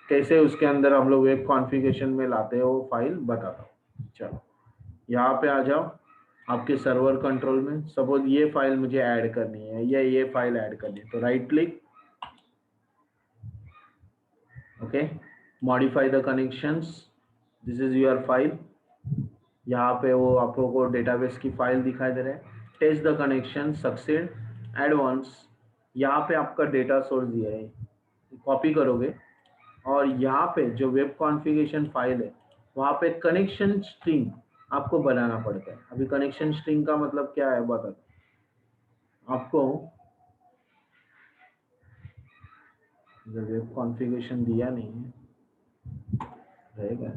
कैसे उसके अंदर हम लोग वेब कॉन्फ़िगरेशन में लाते हैं वो फाइल बताता हूँ। चलो यहाँ पे आ जाओ आपके सर्वर कंट्रोल में। सपोज ये फाइल मुझे ऐड करनी है या ये फाइल ऐड करनी है तो right click, okay, modify the connections, this is your file. यहाँ पे वो आप लोगों को डेटाबेस की फाइल दिखाई दे रहा है, test the connection succeed advance. यहाँ पे आपका डेटा सोर्स दिया है, कॉपी करोगे और यहाँ पे जो वेब कॉन्फ़िगरेशन फाइल है वहाँ पे कनेक्शन स्ट्रिंग आपको बनाना पड़ता है। अभी कनेक्शन स्ट्रिंग का मतलब क्या है बता दो आपको। वेब कॉन्फ़िगरेशन दिया नहीं है रहेगा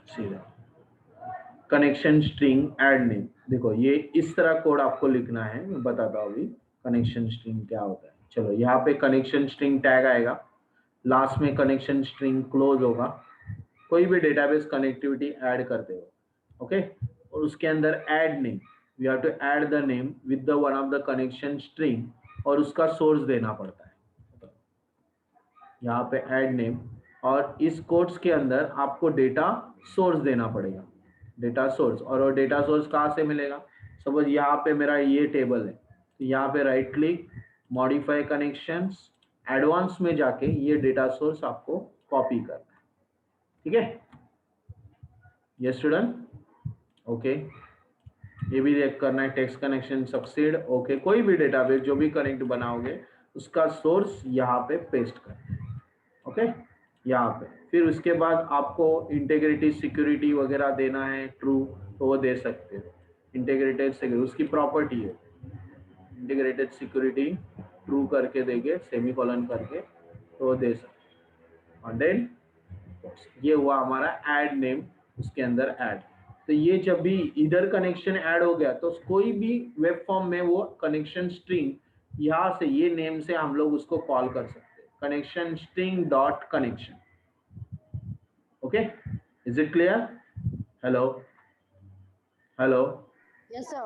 सीधा कनेक्शन स्ट्रिंग ऐड नेम। देखो ये इस तरह कोड आपको लिखना है, मैं बताता हूँ अभी कनेक्शन स्ट्रिंग क्या होता है। चलो यहाँ पे कनेक्शन स्ट्रिंग टैग आएगा, लास्ट में कनेक्शन स्ट्रिंग क्लोज होगा। कोई भी डेटाबेस कनेक्टिविटी ऐड करते हो, ओके, और उसके अंदर add name, we have to add the name with the one of the connection string और उसका सोर्स देना पड़ता है। यहाँ पे ऐड नेम और इस कोड्स के अंदर आपको डेटा सोर्स देना पड़ेगा, डेटा सोर्स। और वो डेटा सोर्स कहाँ से मिलेगा? सपोज यहाँ पे मेरा ये टेबल है तो यहाँ पे right click, modify connections, advance में जाके ये डेटा सोर्स आपको कॉपी करना है, ठीक है। ये स्टूडेंट ओके, ये भी चेक करना है, टेक्स्ट कनेक्शन सक्सीड, ओके। कोई भी डेटाबेस जो भी कनेक्ट बनाओगे उसका सोर्स यहाँ पे पेस्ट करना है, ओके, यहाँ पे। फिर उसके बाद आपको इंटीग्रिटी सिक्योरिटी वगैरह देना है ट्रू तो वो दे सकते हो। इंटीग्रेटेड सिक्योरिटी उसकी प्रॉपर्टी है, इंटीग्रेटेड सिक्योरिटी ट्रू करके देंगे सेमीकोलन करके तो वो दे सकते। और देन ये हुआ हमारा ऐड नेम, उसके अंदर ऐड। तो ये जब भी इधर कनेक्शन ऐड हो गया तो कोई भी वेब फॉर्म में वो कनेक्शन स्ट्रिंग यहाँ से ये नेम से हम लोग उसको कॉल कर सकते हैं, connection string dot connection. Okay, is it clear? Hello hello, Yes, sir.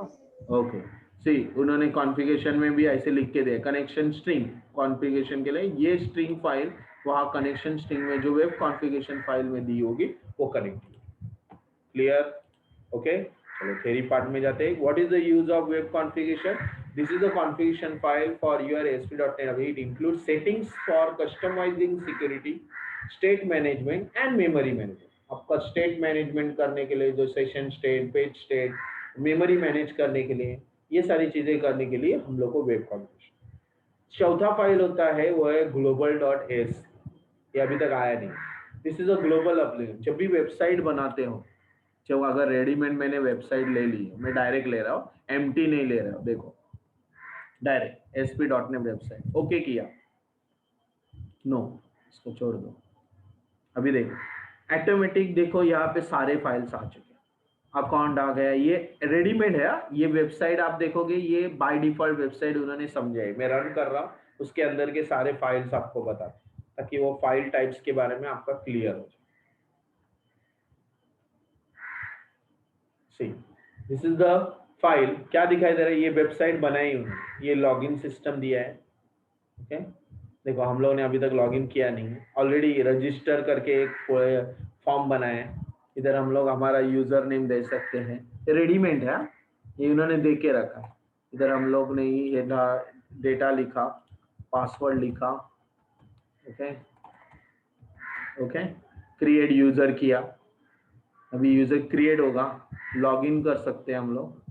Okay. See उन्होंने कॉन्फ़िगरेशन में भी ऐसे लिख के दिया कनेक्शन स्ट्रिंग कॉन्फ़िगरेशन के लिए, ये स्ट्रिंग फाइल वहाँ कनेक्शन स्ट्रिंग में जो वेब कॉन्फ़िगरेशन फाइल में दी होगी वो कनेक्ट। क्लियर? ओके, चलो थ्योरी पार्ट में जाते हैं। What is the use of web configuration? This is the configuration file for your ASP.NET। It includes settings for customising security, state management and memory management. आपका state management करने के लिए जो session state, page state, memory manage करने के लिए, ये सारी चीजें करने के लिए हम लोग को वेब कॉन्फ़िगरेशन। चौथा फाइल होता है वो है global.s, ये अभी तक आया नहीं। This is a global application. जब भी वेबसाइट बनाते हो, जब अगर रेडीमेड मैंने वेबसाइट ले ली, मैं डायरेक्ट ले रहा हूँ, एम्प्टी नहीं ले रहा हूँ, देखो डायरेक्ट ASP.NET वेबसाइट, ओके किया, नो इसको छोड़ दो, अभी देखो ऑटोमेटिक, देखो यहाँ पे सारे फाइल्स आ चुके हैं, अकाउंट आ गया, ये रेडीमेड है। ये वेबसाइट आप देखोगे, ये बाय डिफॉल्ट वेबसाइट उन्होंने समझा है। मैं रन कर रहा हूँ, उसके अंदर के सारे फाइल्स आपको बता, ताकि वो फाइल टाइप्स के बारे में आपका क्लियर हो जाए। See this is the file, क्या दिखाई दे रहा है, ये वेबसाइट बनाई उन्होंने, ये लॉगिन सिस्टम दिया है। ओके देखो हम लोग ने अभी तक लॉगिन किया नहीं है, ऑलरेडी रजिस्टर करके एक फॉर्म बनाया है। इधर हम लोग हमारा यूजर नेम दे सकते हैं, रेडीमेड है, ये उन्होंने दे के रखा है। इधर हम लोग ने ये डेटा लिखा, पासवर्ड लिखा, ओके ओके, क्रिएट यूजर किया, अभी यूजर क्रिएट होगा, लॉगिन कर सकते हैं हम लोग।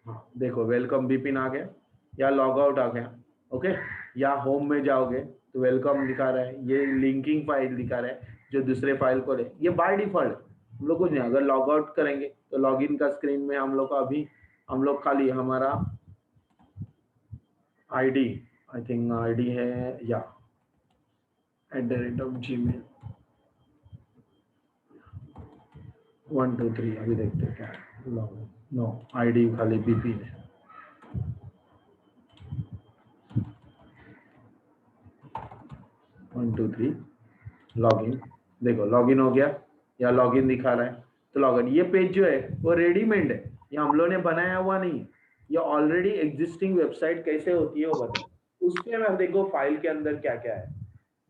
हाँ देखो वेलकम बिपिन आ गया, या लॉग आउट आ गया। ओके, या होम में जाओगे तो वेलकम दिखा रहा है, ये लिंकिंग फाइल दिखा रहा है जो दूसरे फाइल को ले, ये बाय डिफॉल्ट हम लोग कुछ नहीं। अगर लॉग आउट करेंगे तो लॉगिन का स्क्रीन में हम लोग का अभी हम लोग खाली हमारा आईडी, आई थिंक आईडी है या @gmail 123, अभी देखते हैं क्या है। लॉग नो, आईडी खाली बिपिन है। 1 2 3 लॉगिन, देखो लॉगिन हो गया या लॉगिन दिखा रहा है, तो लॉगिन। ये पेज जो है वो रेडीमेड है, ये हम लोग ने बनाया हुआ नहीं है, ये ऑलरेडी एग्जिस्टिंग वेबसाइट कैसे होती है वो बताए। उसके में देखो फाइल के अंदर क्या क्या है,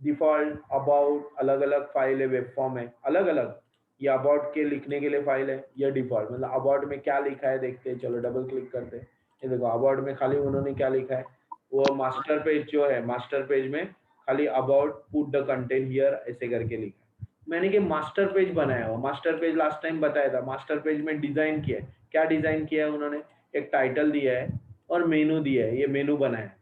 डिफॉल्ट, अबाउट, अलग अलग फाइल है, वेब फॉर्म है अलग अलग। ये अबाउट के लिखने के लिए फाइल है, ये डिफॉल्ट, मतलब अबाउट में क्या लिखा है देखते हैं, चलो डबल क्लिक करते हैं। ये देखो अबाउट में खाली उन्होंने क्या लिखा है, वो मास्टर पेज जो है, मास्टर पेज में खाली about put the content here ऐसे करके लिखा है। मैंने कि मास्टर पेज बनाया हुआ, मास्टर पेज लास्ट टाइम बताया था, मास्टर पेज में डिजाइन किया है, क्या डिजाइन किया है उन्होंने, एक टाइटल दिया है और मेनू दिया है, ये मेनू बनाया है,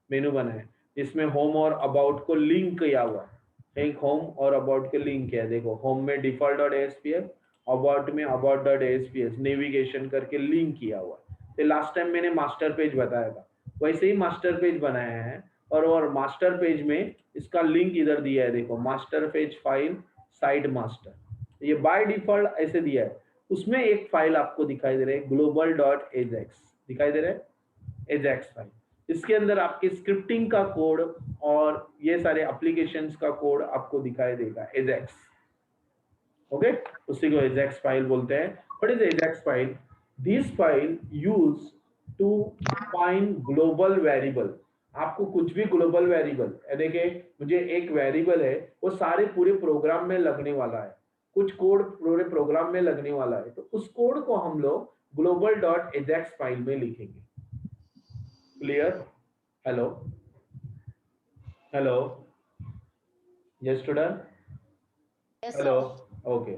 मेनू बनाया है जिसमें होम और अबाउट को लिंक किया हुआ है, एक होम और अबाउट के लिंक किया है। देखो होम में default.aspx, अबाउट में about.aspx नेविगेशन करके लिंक किया हुआ है। तो लास्ट टाइम मैंने मास्टर पेज बताया था, वैसे ही मास्टर पेज बनाया है। और मास्टर पेज में इसका लिंक इधर दिया है, देखो master page file site master, ये बाय डिफॉल्ट ऐसे दिया है। उसमें एक फाइल आपको दिखाई दे रहा है global.ajax, दिखाई दे रहा है एजेक्स फाइल, इसके अंदर आपके स्क्रिप्टिंग का कोड और ये सारे एप्लीकेशंस का कोड आपको दिखाई देगा, एजेक्स। ओके, उसी को एजेक्स फाइल बोलते हैं। What is AJAX file? This file use to find global variable. आपको कुछ भी ग्लोबल वेरिएबल, देखिए मुझे एक वेरिएबल है, वो सारे पूरे प्रोग्राम में लगने वाला है, कुछ कोड पूरे प्रोग्राम में लगने वाला है, तो उस कोड को हम लोग global.ajax फाइल में लिखेंगे। Clear? Hello hello, yes student, Yes, hello, sir. Okay.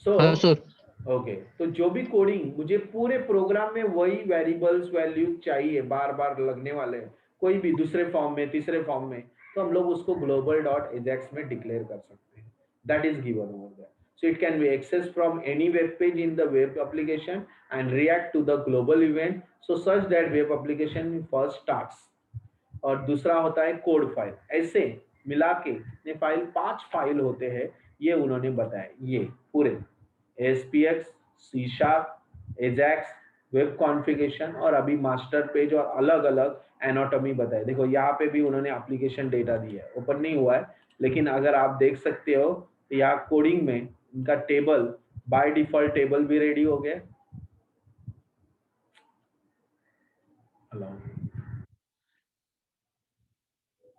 So हाँ सर। ओके, तो जो भी कोडिंग मुझे पूरे प्रोग्राम में वही वेरिएबल्स वैल्यू चाहिए, बार बार लगने वाले हैं, कोई भी दूसरे फॉर्म में तीसरे फॉर्म में, तो हम लोग उसको global.ajax में डिक्लेयर कर सकते हैं। That is given over there, so it can be accessed from any web page in the web application and react to the global event, so such that web application first starts। और दूसरा होता है code file, ऐसे मिला के ये file 5 file होते हैं, ये उन्होंने बताया, ये पूरे ASPX, C sharp, AJAX, web configuration और अभी मास्टर पेज और अलग अलग एनाटॉमी बताए। देखो यहाँ पे भी उन्होंने एप्लीकेशन डेटा दिया है, ओपन नहीं हुआ है, लेकिन अगर आप देख सकते हो तो यहाँ कोडिंग में इनका टेबल, बाय डिफॉल्ट टेबल भी रेडी हो गया। हेलो,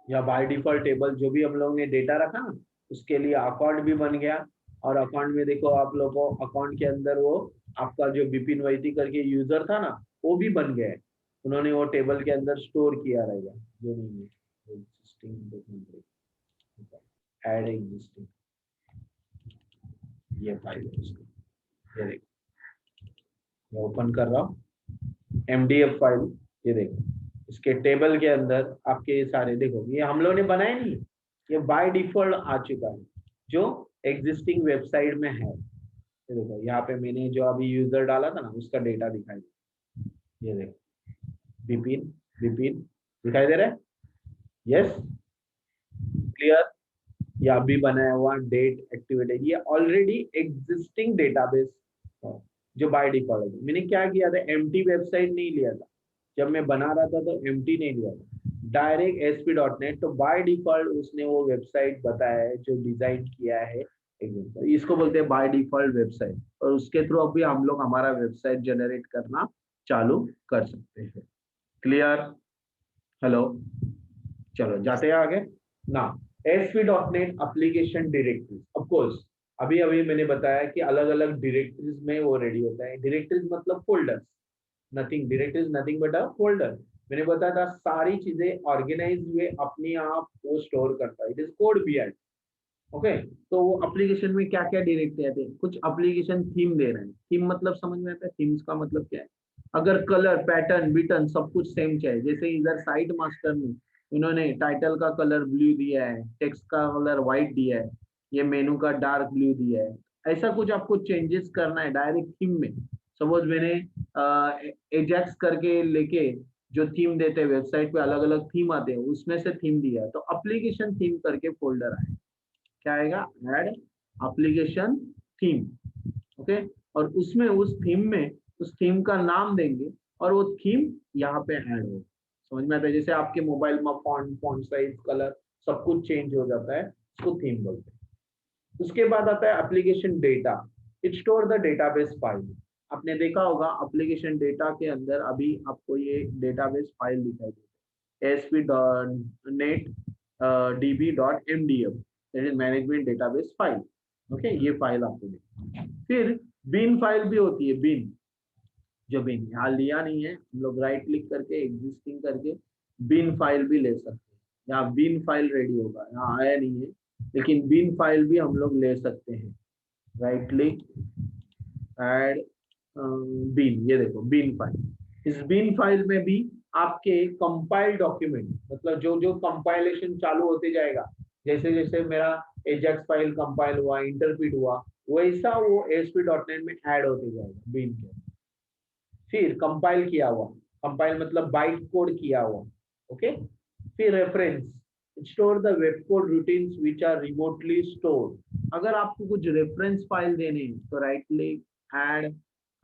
या बाय डिफॉल्ट टेबल जो भी हम लोग ने डेटा रखा ना, उसके लिए अकाउंट भी बन गया। और अकाउंट में देखो आप लोग को अकाउंट के अंदर वो आपका जो बिपिन वैती करके यूजर था ना, वो भी बन गया है, उन्होंने वो टेबल के अंदर स्टोर किया रहेगा। जो नहीं है एग्जिस्टिंग, ऐड एग्जिस्टिंग, ये फाइल है उसकी, ये देखो मैं ओपन कर रहा हूँ एमडीएफ फाइल, ये देखो इसके टेबल के अंदर आपके ये सारे, देखो ये हम लोग ने बनाए नहीं, ये बाय डिफॉल्ट आ चुका है जो एग्जिस्टिंग वेबसाइट में है। ये देखो यहाँ पे मैंने जो अभी यूजर डाला था ना, उसका डेटा दिखाई दे, ये देखो बिपिन, बिपिन दिखाई दे रहा है, यस, क्लियर। ये अभी बनाया हुआ डेट एक्टिवेटेड, ये ऑलरेडी एग्जिस्टिंग डेटाबेस जो बाय डिफॉल्ट है। मैंने क्या किया था, एम्प्टी वेबसाइट नहीं लिया था जब मैं बना रहा था, तो एम्प्टी नहीं लिया था, डायरेक्ट ASP.NET। तो बाय डिफॉल्ट उसने वो वेबसाइट बताया है जो डिजाइन किया है, इसको बोलते हैं बाय डिफॉल्ट वेबसाइट। और उसके थ्रू अभी हम लोग हमारा वेबसाइट जनरेट करना चालू कर सकते हैं। क्लियर, हेलो, चलो जाते हैं आगे ना। ASP.NET application directories, of course अभी अभी मैंने बताया कि अलग अलग डायरेक्टरीज में वो रेडी होता है। डायरेक्टरीज मतलब folders, nothing, directories nothing but a folder. मैंने बताया था सारी चीजें ऑर्गेनाइज हुए अपने आप वो स्टोर करता है, it is code behind. Okay, तो वो एप्लीकेशन में क्या क्या डायरेक्टरी आते हैं, कुछ एप्लीकेशन थीम दे रहे हैं। थीम मतलब समझ में आता है, थीम्स का मतलब क्या है। अगर कलर पैटर्न बिटन सब कुछ सेम चाहिए, जैसे इधर साइट मास्टर में इन्होंने टाइटल का कलर ब्लू दिया है, टेक्स्ट का कलर व्हाइट दिया है, ये मेनू का डार्क ब्लू दिया है, ऐसा कुछ आपको चेंजेस करना है डायरेक्ट थीम में। सपोज मैंने एजेक्स करके लेके जो थीम देते हैं वेबसाइट पे, अलग अलग थीम आते हैं, उसमें से थीम दिया है, तो एप्लीकेशन थीम करके फोल्डर आए, क्या आएगा, ऐड एप्लीकेशन थीम। ओके, और उसमें उस थीम में उस थीम का नाम देंगे और वो थीम यहाँ पे ऐड हो। समझ में आता है, जैसे आपके मोबाइल में फॉन्ट, फॉन्ट साइज, कलर सब कुछ चेंज हो जाता है, उसको थीम बोलते हैं। उसके बाद आता है application data, it store the database file. आपने देखा होगा एप्लीकेशन डेटा के अंदर अभी आपको ये डेटाबेस फाइल दिखाई देती है, ASP.NET DB.MDM, that is management database file. Okay, ये फाइल आपको देखी। फिर बिन फाइल भी होती है, बिन, जो बिन यहाँ लिया नहीं है, हम लोग राइट क्लिक करके एग्जिस्टिंग करके बिन फाइल भी ले सकते हैं। यहाँ बिन फाइल रेडी होगा, यहाँ आया नहीं है, लेकिन बिन फाइल भी हम लोग ले सकते हैं। राइट क्लिक, ऐड बिन, ये देखो बिन फाइल। इस बिन फाइल में भी आपके कंपाइल डॉक्यूमेंट, मतलब जो जो कंपाइलेशन चालू होते जाएगा, जैसे जैसे मेरा एजेक्स फाइल कंपाइल हुआ, इंटरप्रीट हुआ, वैसा वो ASP.NET में ऐड होते जाएगा बिन के। फिर कंपाइल किया हुआ, कंपाइल मतलब बाइट कोड किया हुआ। ओके, फिर reference, store the web code routines which are remotely stored. अगर आपको कुछ रेफरेंस फाइल देने हैं तो right click, add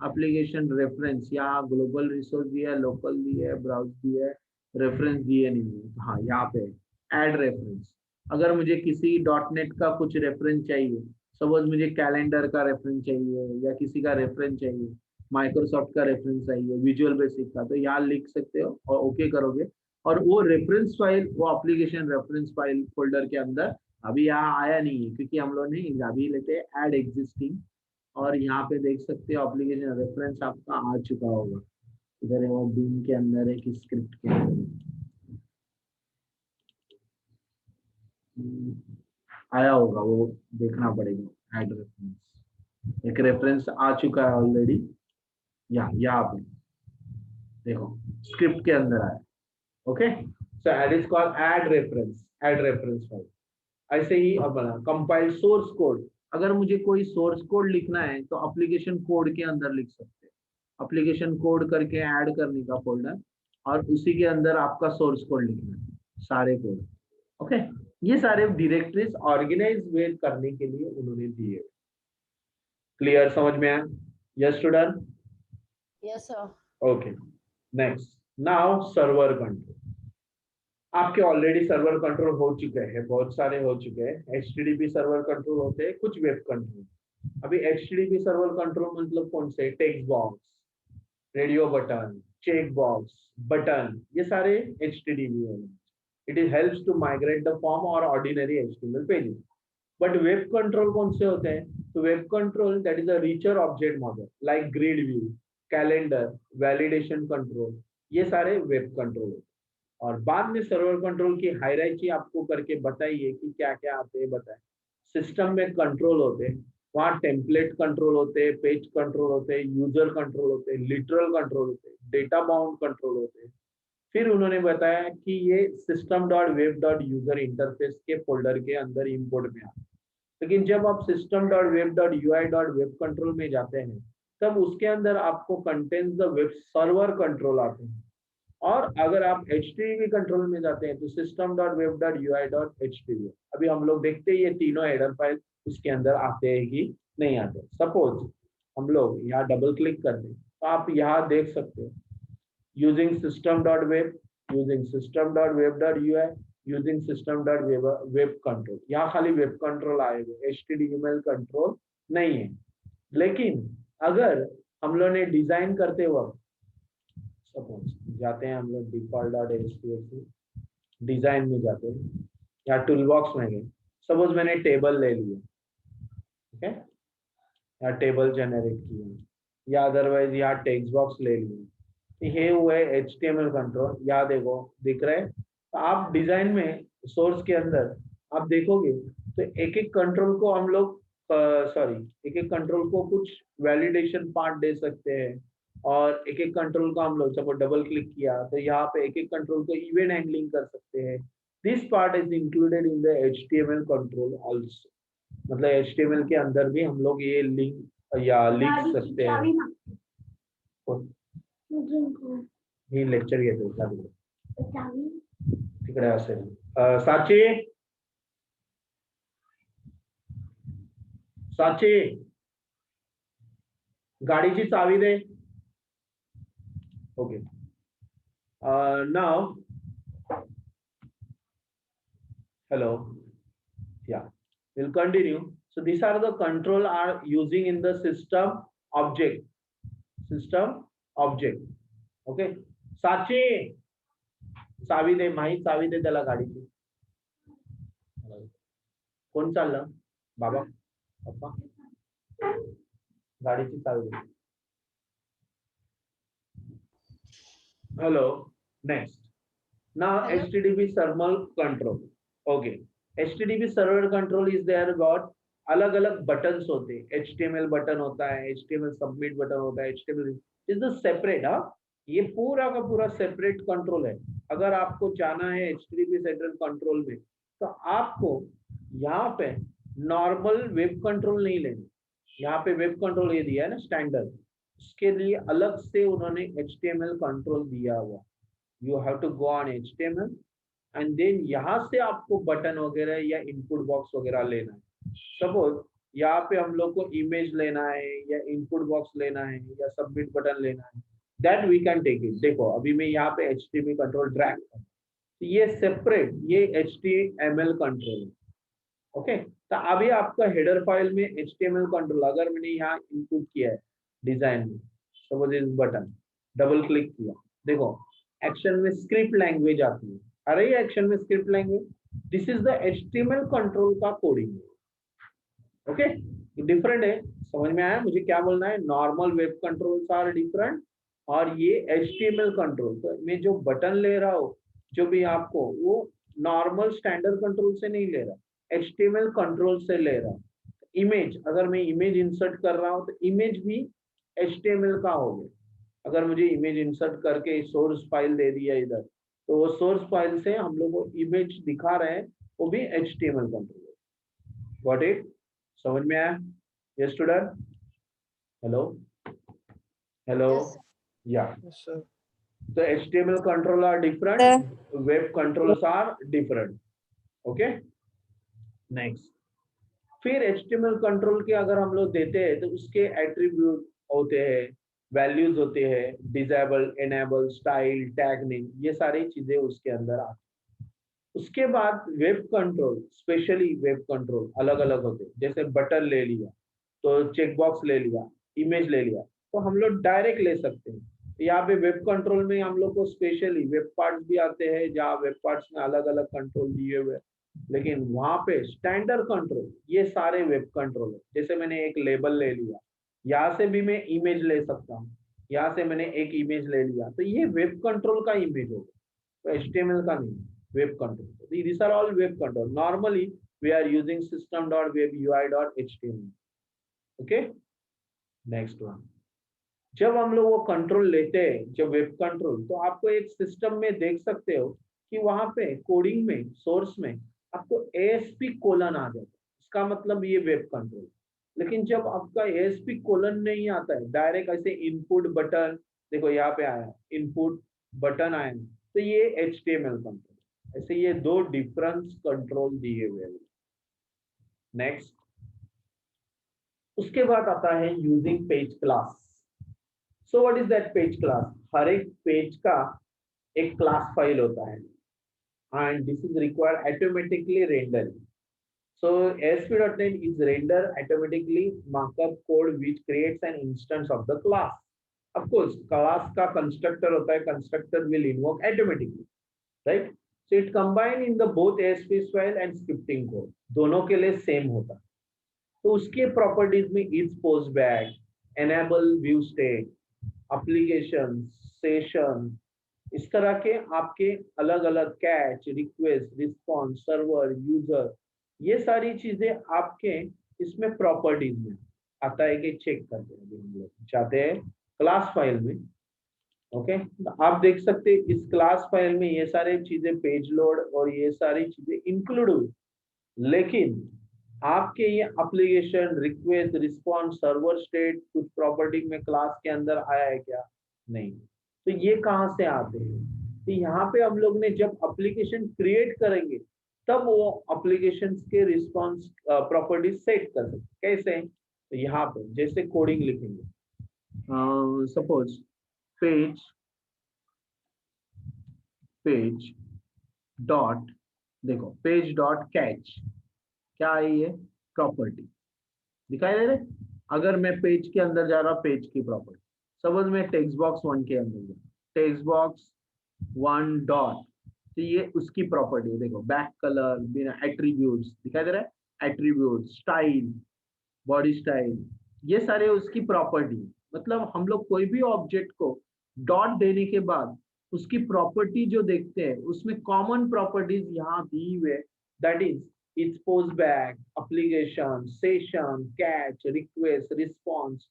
application reference. यहाँ ग्लोबल रिसोर्स दिया है, लोकल दिया है, ब्राउज दिया है, रेफरेंस दिए नहीं है, हाँ यहाँ पे ऐड रेफरेंस। अगर मुझे किसी .NET का कुछ रेफरेंस चाहिए, सपोज मुझे कैलेंडर का रेफरेंस चाहिए या किसी का रेफरेंस चाहिए, माइक्रोसॉफ्ट का रेफरेंस चाहिए, विजुअल बेसिक का, तो यहाँ लिख सकते हो और ओके करोगे, और वो रेफरेंस फाइल वो एप्लीकेशन रेफरेंस फाइल फोल्डर के अंदर अभी यहाँ आया नहीं है, क्योंकि हम लोग ने अभी लेते हैं ऐड एग्जिस्टिंग। और यहाँ पे देख सकते हो एप्लीकेशन रेफरेंस आपका आ चुका होगा, इधर है वो बिन के अंदर है कि स्क्रिप्ट के अंदर आया होगा, वो देखना पड़ेगा। ऐड रेफरेंस, एक रेफरेंस आ चुका है ऑलरेडी, यहाँ पे देखो स्क्रिप्ट के अंदर आया। Okay, so add is called add reference, add reference file. ऐसे ही अब बना कंपाइल सोर्स कोड। अगर मुझे कोई सोर्स कोड लिखना है तो एप्लीकेशन कोड के अंदर लिख सकते हैं, एप्लीकेशन कोड करके ऐड करने का फोल्डर, और उसी के अंदर आपका सोर्स कोड लिखना है, सारे कोड। ओके, ये सारे डायरेक्टरीज ऑर्गेनाइज वे करने के लिए उन्होंने दिए। क्लियर, समझ में आया? Yes student, Yes, sir. Okay. Next, now server control. आपके ऑलरेडी सर्वर कंट्रोल हो चुके हैं, बहुत सारे हो चुके हैं। HTTP सर्वर कंट्रोल होते हैं, कुछ वेब कंट्रोल। अभी HTTP सर्वर कंट्रोल मतलब कौन से, text box, radio button, check box, button, ये सारे HTTP है। It is helps to migrate the form और ordinary HTML pages. But web control कौन से होते हैं, तो web control that is a richer object model like grid view, calendar, validation control, ये सारे वेब कंट्रोल होते हैं। और बाद में सर्वर कंट्रोल की हायरार्की आपको करके बताइए कि क्या क्या आते हैं, बताएं। सिस्टम में कंट्रोल होते हैं, वहाँ टेम्पलेट कंट्रोल होते हैं, पेज कंट्रोल होते हैं, यूजर कंट्रोल होते हैं, लिटरल कंट्रोल होते हैं, डेटा बाउंड कंट्रोल होते हैं। फिर उन्होंने बताया कि ये system.web.user इंटरफेस के फोल्डर के अंदर इंपोर्ट में आता है। लेकिन जब आप system.web.ui.web कंट्रोल में जाते हैं, तब उसके अंदर आपको contents the web server control आते हैं। और अगर आप HTTP कंट्रोल में जाते हैं तो system.web.ui.html, अभी हम लोग देखते हैं ये तीनों हेडर फाइल उसके अंदर आते हैं कि नहीं आते। सपोज हम लोग यहाँ डबल क्लिक करते हैं तो आप यहाँ देख सकते हैं using system.web, using system.web.ui, using system.web control, यहाँ खाली वेब कंट्रोल आएगा, HTML कंट्रोल नहीं है। लेकिन अगर हम लोग ने डिजाइन करते वक्त सपोज जाते हैं हम लोग default.html डिजाइन में जाते हैं या टूल बॉक्स में गए, सपोज मैंने टेबल ले लिया, ठीक है, या टेबल जनरेट किया या अदरवाइज यहाँ टेक्स्ट बॉक्स ले लिया, ये हुए HTML कंट्रोल। यहाँ देखो दिख रहे हैं, तो आप डिजाइन में सोर्स के अंदर आप देखोगे तो एक एक कंट्रोल को हम लोग एक एक कंट्रोल को कुछ वैलिडेशन पार्ट दे सकते हैं, और एक एक कंट्रोल को हम लोग सपोज डबल क्लिक किया तो यहाँ पे एक एक कंट्रोल को इवेंट हैंडलिंग कर सकते हैं। This part is included in the HTML control also, मतलब HTML के अंदर भी हम लोग ये लिंक या लिख सकते हैं। ही लेक्चर घेतो तिकडे असेल। साची साची गाडीची चावी दे। Okay, now hello, yeah, we'll continue. So these are the control are using in the system object, okay. साची चावी दे, माही चावी दे त्याला गाडीची। कोण चाललं? बाबा पप्पा, गाडीची चावी दे। Hello, next. Now Hello. HTTP server control. Okay, HTTP server control is there got अलग अलग बटन्स होते हैं। HTML बटन होता है, HTML सबमिट बटन होता है, HTML इज द सेपरेट। हाँ, ये पूरा का पूरा सेपरेट कंट्रोल है। अगर आपको जाना है HTTP सेंट्रल कंट्रोल में तो आपको यहाँ पे नॉर्मल वेब कंट्रोल नहीं लेना। यहाँ पे वेब कंट्रोल ये दिया है ना स्टैंडर्ड, उसके लिए अलग से उन्होंने HTML कंट्रोल दिया हुआ। You have to go on HTML and then यहाँ से आपको बटन वगैरह या इनपुट बॉक्स वगैरह लेना है। सपोज यहाँ पे हम लोग को इमेज लेना है या इनपुट बॉक्स लेना है या सबमिट बटन लेना है, that we can take it. देखो अभी मैं यहाँ पे HTML कंट्रोल ड्रैग कर, तो ये सेपरेट ये HTML कंट्रोल है। ओके, तो अभी आपका हेडर फाइल में HTML कंट्रोल अगर मैंने यहाँ इनपुट किया है डिजाइन में, सपोज इस बटन डबल क्लिक किया, देखो एक्शन में स्क्रिप्ट लैंग्वेज आती है। अरे ये एक्शन में script language, this is the HTML control का कोडिंग। ओके, डिफरेंट है, समझ में आया मुझे क्या बोलना है? Normal web controls are different और ये HTML कंट्रोल। तो मैं जो बटन ले रहा हूँ जो भी आपको, वो नॉर्मल स्टैंडर्ड कंट्रोल से नहीं ले रहा, HTML कंट्रोल से ले रहा। इमेज, अगर मैं इमेज इंसर्ट कर रहा हूँ तो इमेज भी HTML का हो गया। अगर मुझे इमेज इंसर्ट करके सोर्स फाइल दे दिया इधर, तो वो सोर्स फाइल से हम लोग को इमेज दिखा रहे हैं, वो भी HTML कंट्रोल है। Got it? समझ में आया? यस स्टूडेंट, हेलो हेलो, या तो HTML control are different, web controls are different. Okay, next. फिर HTML कंट्रोल के अगर हम लोग देते हैं तो उसके एट्रीब्यूट होते हैं, वैल्यूज होते हैं, disable, enable, style, tag name, ये सारी चीजें उसके अंदर आती हैं। उसके बाद web control, specially web control अलग अलग होते हैं। जैसे बटन ले लिया तो चेकबॉक्स ले लिया, इमेज ले लिया, तो हम लोग डायरेक्ट ले सकते हैं। यहाँ पे वेब कंट्रोल में हम लोग को स्पेशली वेब पार्ट्स भी आते हैं, जहाँ वेब पार्ट्स में अलग अलग कंट्रोल दिए हुए, लेकिन वहां पे स्टैंडर्ड कंट्रोल ये सारे वेब कंट्रोल है। जैसे मैंने एक लेबल ले लिया, यहाँ से भी मैं इमेज ले सकता हूँ, यहाँ से मैंने एक इमेज ले लिया, तो ये वेब कंट्रोल का इमेज होगा, तो HTML का नहीं, web control. These are all web control. Normally we are using system.web.ui.html. Okay, next one. जब हम लोग वो कंट्रोल लेते हैं, जब वेब कंट्रोल, तो आपको एक सिस्टम में देख सकते हो कि वहां पे कोडिंग में सोर्स में आपको ASP कोलन आ जाता है, इसका मतलब ये वेब कंट्रोल। लेकिन जब आपका ASP कोलन नहीं आता है, डायरेक्ट ऐसे इनपुट बटन, देखो यहाँ पे आया इनपुट बटन आए, तो ये HTML कंट्रोल। ऐसे ये दो डिफरेंस कंट्रोल दिए हुए हैं। नेक्स्ट, उसके बाद आता है using page class. So what is that page class? हर एक पेज का एक क्लास फाइल होता है, and this is required automatically rendering. So ASP.NET is render automatically markup code which creates an instance of the class. Of course, class का constructor होता है, constructor will invoke automatically, right? So it combine in the both ASP file and scripting code, दोनों के लिए same होता है। तो उसके properties में is post back, enable view state, application, session, इस तरह के आपके अलग अलग catch, request, response, server, user, ये सारी चीजें आपके इसमें प्रॉपर्टीज में आता है कि चेक करते हैं। हम लोग चाहते हैं क्लास फाइल में, ओके, आप देख सकते हैं इस क्लास फाइल में ये सारी चीजें पेज लोड और ये सारी चीजें इंक्लूड हुई, लेकिन आपके ये application, request, response, server state कुछ प्रॉपर्टी में क्लास के अंदर आया है क्या? नहीं। तो ये कहाँ से आते हैं? तो यहाँ पे हम लोग ने जब एप्लीकेशन क्रिएट करेंगे तब वो एप्लीकेशन के रिस्पॉन्स प्रॉपर्टी सेट कर सकते। कैसे? तो यहाँ पे जैसे कोडिंग लिखेंगे, सपोज पेज डॉट, देखो पेज डॉट कैच, क्या है ये? प्रॉपर्टी दिखाई दे रहे? अगर मैं पेज के अंदर जा रहा, पेज की प्रॉपर्टी, सपोज मैं टेक्स्ट बॉक्स 1 के अंदर जा, टेक्स्ट बॉक्स 1 डॉट, तो ये उसकी प्रॉपर्टी है। देखो बैक कलर, बिना एट्रीब्यूट्स दिखाई दे रहा है, एट्रीब्यूट, स्टाइल, बॉडी स्टाइल, ये सारे उसकी प्रॉपर्टी। मतलब हम लोग कोई भी ऑब्जेक्ट को डॉट देने के बाद उसकी प्रॉपर्टी जो देखते हैं उसमें कॉमन प्रॉपर्टीज यहाँ दी हुए, that is its post back, application, session, cache, request, response,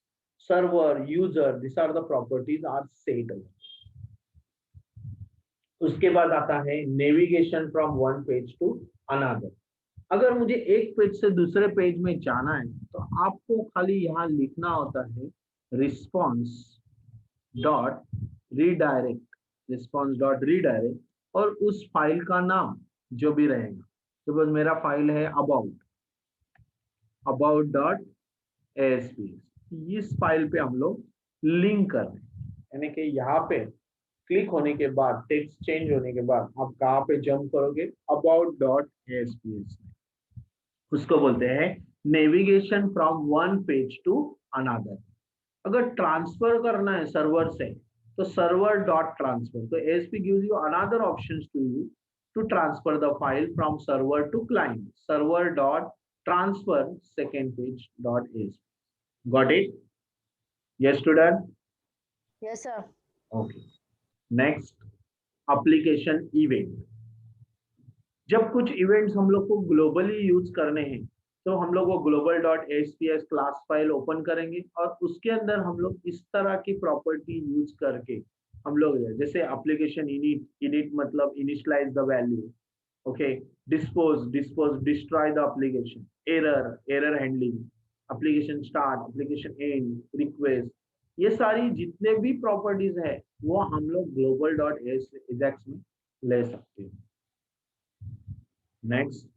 server, user, this are the properties are set. उसके बाद आता है navigation from one page to another. अगर मुझे एक पेज से दूसरे पेज में जाना है तो आपको खाली यहाँ लिखना होता है response dot redirect, response dot redirect, और उस फाइल का नाम जो भी रहेगा। तो बस मेरा फाइल है अबाउट डॉट ASP, इस फाइल पे हम लोग लिंक कर रहे हैं, यानी कि यहाँ पे क्लिक होने के बाद, टेक्स्ट चेंज होने के बाद आप कहाँ पे जंप करोगे? अबाउट डॉट ASP, उसको बोलते हैं navigation from one page to another. अगर ट्रांसफर करना है सर्वर से तो सर्वर डॉट ट्रांसफर, तो ASP gives you another options to you to transfer the file from server to client, server dot transfer second page dot ASP. Got it? Yes, student? Yes, sir. Okay. Next, application event. जब कुछ events हम लोग को globally use करने हैं तो हम लोग वो global dot ASPS class file open करेंगे और उसके अंदर हम लोग इस तरह की प्रॉपर्टी यूज करके हम लोग, जैसे एप्लीकेशन इनिट मतलब initialize the value, okay, dispose destroy the application, error handling, application start, application end, request, ये सारी जितने भी प्रॉपर्टीज है वो हम लोग ग्लोबल डॉट ASP में ले सकते हैं। Next,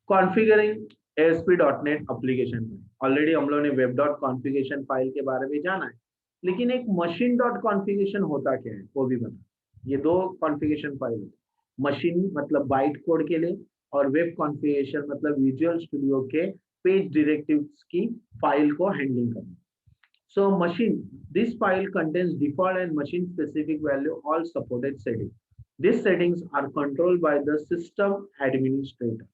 configuring ASP.NET application. Already हम लोगों ने वेब डॉट कॉन्फ़िगरेशन फाइल के बारे में जाना है, लेकिन एक मशीन डॉट कॉन्फ़िगरेशन होता क्या है वो भी बता। ये दो कॉन्फ़िगरेशन फाइल है, मशीन मतलब बाइट कोड के लिए और वेब कॉन्फ़िगरेशन मतलब विजुअल स्टूडियो के पेज डायरेक्टिव्स की फाइल को हैंडलिंग करना। So machine, this file contains default and machine specific value, all supported settings. These settings are controlled by the system administrator.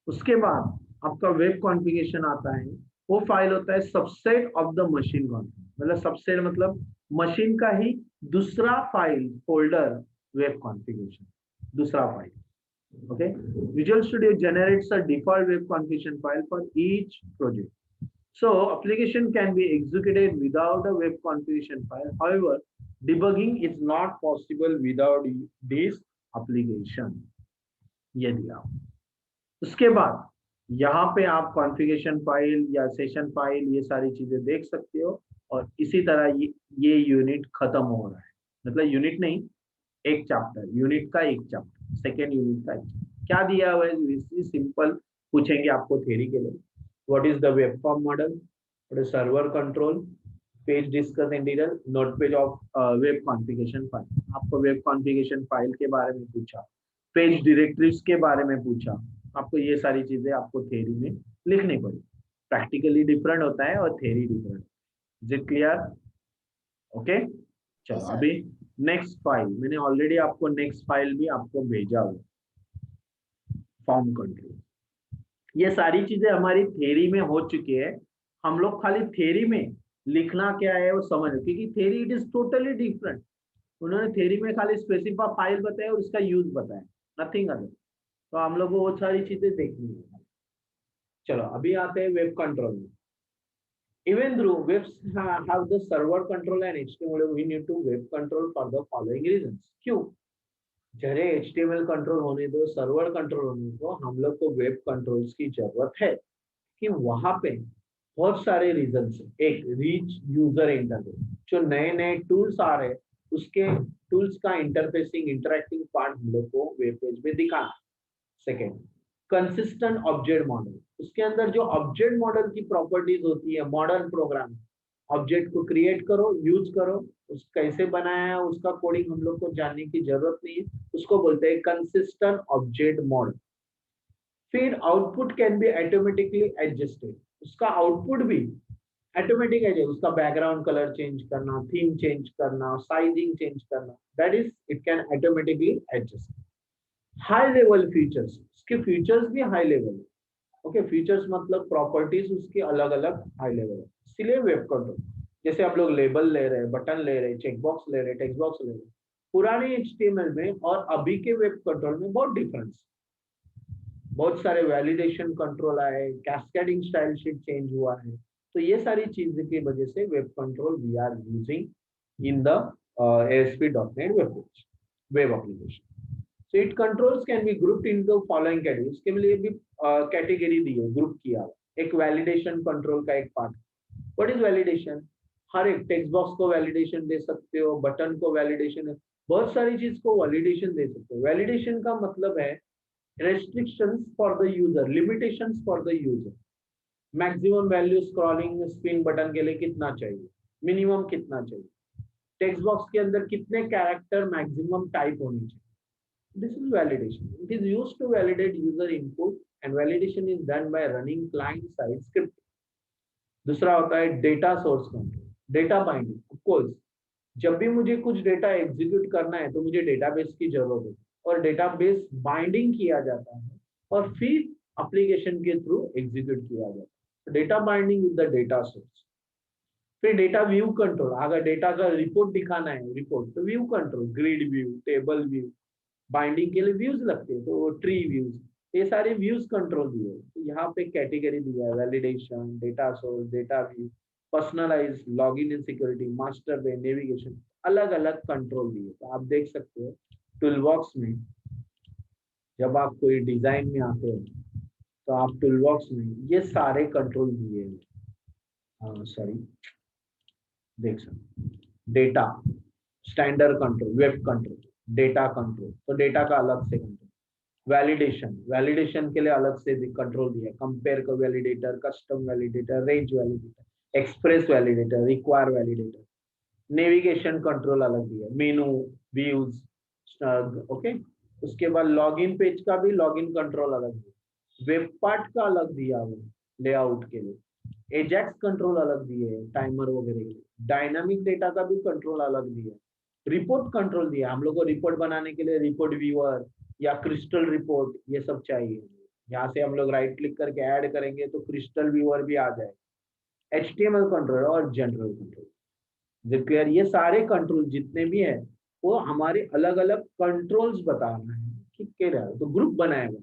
उसके बाद आपका वेब कॉन्फ़िगरेशन आता है, वो फाइल होता है subset of the machine configuration, मतलब सबसेट मतलब मशीन का ही दूसरा फाइल फोल्डर वेब कॉन्फ़िगरेशन, दूसरा file, okay. Visual studio generates a default web configuration file for each project. So application can be executed without a web configuration file. However, debugging is not possible without this application. ये दिया। उसके बाद यहाँ पे आप configuration file या session file ये सारी चीजें देख सकते हो और इसी तरह ये यूनिट खत्म हो रहा है। मतलब यूनिट नहीं, एक चैप्टर, यूनिट का एक चैप्टर, सेकेंड यूनिट का एक। क्या दिया हुआ है, सिंपल पूछेंगे आपको थ्योरी के लिए। What is the web form model, what is server control, page discuss in detail, note page of web configuration file. आपको वेब कॉन्फ़िगरेशन फाइल के बारे में पूछा, पेज डायरेक्टरीज के बारे में पूछा, आपको ये सारी चीजें आपको थ्योरी में लिखनी पड़ी। प्रैक्टिकली डिफरेंट होता है और theory different. Is it clear? Okay, चलो यस सर। अभी नेक्स्ट फाइल, मैंने ऑलरेडी आपको नेक्स्ट फाइल भी आपको भेजा हुआ, फॉर्म कंट्रोल। ये सारी चीजें हमारी थ्योरी में हो चुकी है। हम लोग खाली थ्योरी में लिखना क्या है वो समझ, क्योंकि theory it is totally different. उन्होंने थ्योरी में खाली स्पेसिफाई फाइल बताया और उसका यूज बताया, नथिंग अदर। तो हम लोग को वो सारी चीजें देखनी है। चलो अभी आते हैं वेब कंट्रोल में। Even though webs have the server control and HTML, we need to web control for the following reasons. क्यों? जरे HTML कंट्रोल होने दो, सर्वर कंट्रोल होने दो, हम लोग को वेब कंट्रोल्स की जरूरत है कि वहां पे बहुत सारे रीजंस है। एक, रीच यूजर इंटरफेस, जो नए नए टूल्स आ रहे हैं उसके टूल्स का इंटरफेसिंग इंटरेक्टिंग पार्ट हम लोग को वेब पेज में दिखाना। सेकेंड, कंसिस्टेंट ऑब्जेक्ट मॉडल, उसके अंदर जो ऑब्जेक्ट मॉडल की प्रॉपर्टीज होती है मॉडर्न प्रोग्राम, ऑब्जेक्ट को क्रिएट करो, यूज करो, उस कैसे बनाया है उसका कोडिंग हम लोग को जानने की जरूरत नहीं है, उसको बोलते हैं कंसिस्टेंट ऑब्जेक्ट मॉडल। फिर output can be automatically adjusted, उसका आउटपुट भी ऑटोमेटिक है, उसका बैकग्राउंड कलर चेंज करना, थीम चेंज करना, साइजिंग चेंज करना, that is it can automatically adjust. High level features, उसके फीचर्स भी हाई लेवल है। ओके, फीचर्स मतलब प्रॉपर्टीज उसकी अलग अलग हाई लेवल है, इसीलिए वेब कंट्रोल। जैसे आप लोग लेबल ले रहे हैं, बटन ले रहे हैं, चेक बॉक्स ले रहे हैं, टेक्स्ट बॉक्स ले रहे हैं, पुराने HTML में और अभी के वेब कंट्रोल में बहुत डिफरेंस। बहुत सारे वैलिडेशन कंट्रोल आए, कैस्केडिंग स्टाइल शीट चेंज हुआ है। तो ये सारी चीजें की वजह से web control we are using in the ASP.NET web page, web application. So it controls can be grouped into the following categories. इसके लिए भी कैटेगरी दी है, ग्रुप किया हुआ। एक वैलिडेशन कंट्रोल का एक पार्ट। What is validation? हर एक टेक्स्ट बॉक्स को वैलिडेशन दे सकते हो, बटन को वैलिडेशन, बहुत सारी चीज को वैलिडेशन दे सकते हो। वैलिडेशन का मतलब है restrictions for the user, limitations for the user. Maximum value scrolling spin button के लिए कितना चाहिए, मिनिमम कितना चाहिए, टेक्स्ट बॉक्स के अंदर कितने कैरेक्टर मैक्सिमम टाइप होनी चाहिए। This is validation. It is used to validate user input and validation is done by running client-side script. दूसरा होता है data source control, data binding. Of course जब भी मुझे कुछ डेटा एग्जीक्यूट करना है तो मुझे डेटाबेस की जरूरत है और डेटाबेस बाइंडिंग किया जाता है और फिर एप्लीकेशन के थ्रू एग्जीक्यूट किया जाता है। Data binding with the data source. फिर डेटा व्यू कंट्रोल, अगर डेटा का रिपोर्ट दिखाना है, रिपोर्ट तो view control, grid view, table view, binding के लिए व्यूज लगते हैं तो ट्री व्यूज, ये सारे व्यूज कंट्रोल दिए। तो यहाँ पे कैटेगरी दिया है, validation, data source, data view, personalize, login in security, master way, navigation, अलग अलग कंट्रोल दिए। तो आप देख सकते हो टूलबॉक्स में जब आप कोई डिजाइन में आते हो तो आप टूलबॉक्स में ये सारे कंट्रोल दिए हैं। सॉरी, देख सकते data standard control, web control, data control, तो डेटा का अलग से कंट्रोल। वैलिडेशन, वैलिडेशन के लिए अलग से कंट्रोल दिया, कंपेयर का validator, custom validator, range validator, express validator, require validator. Navigation control अलग दिया, मेनू, व्यूज, ओके। उसके बाद लॉगिन पेज का भी लॉगिन कंट्रोल अलग दिया, वेब पार्ट का अलग दिया हुआ लेआउट के लिए, एजेक्स कंट्रोल अलग दिए टाइमर वगैरह के लिए, डायनामिक डेटा का भी कंट्रोल अलग दिया, रिपोर्ट कंट्रोल दिया, हम लोग को रिपोर्ट बनाने के लिए रिपोर्ट व्यूअर या क्रिस्टल रिपोर्ट ये सब चाहिए। यहाँ से हम लोग राइट क्लिक करके ऐड करेंगे तो क्रिस्टल व्यूअर भी आ जाए। HTML कंट्रोल और जनरल कंट्रोल, क्लियर? ये सारे कंट्रोल जितने भी हैं वो हमारे अलग अलग कंट्रोल्स बताना है कि क्या है। तो ग्रुप बनाएगा,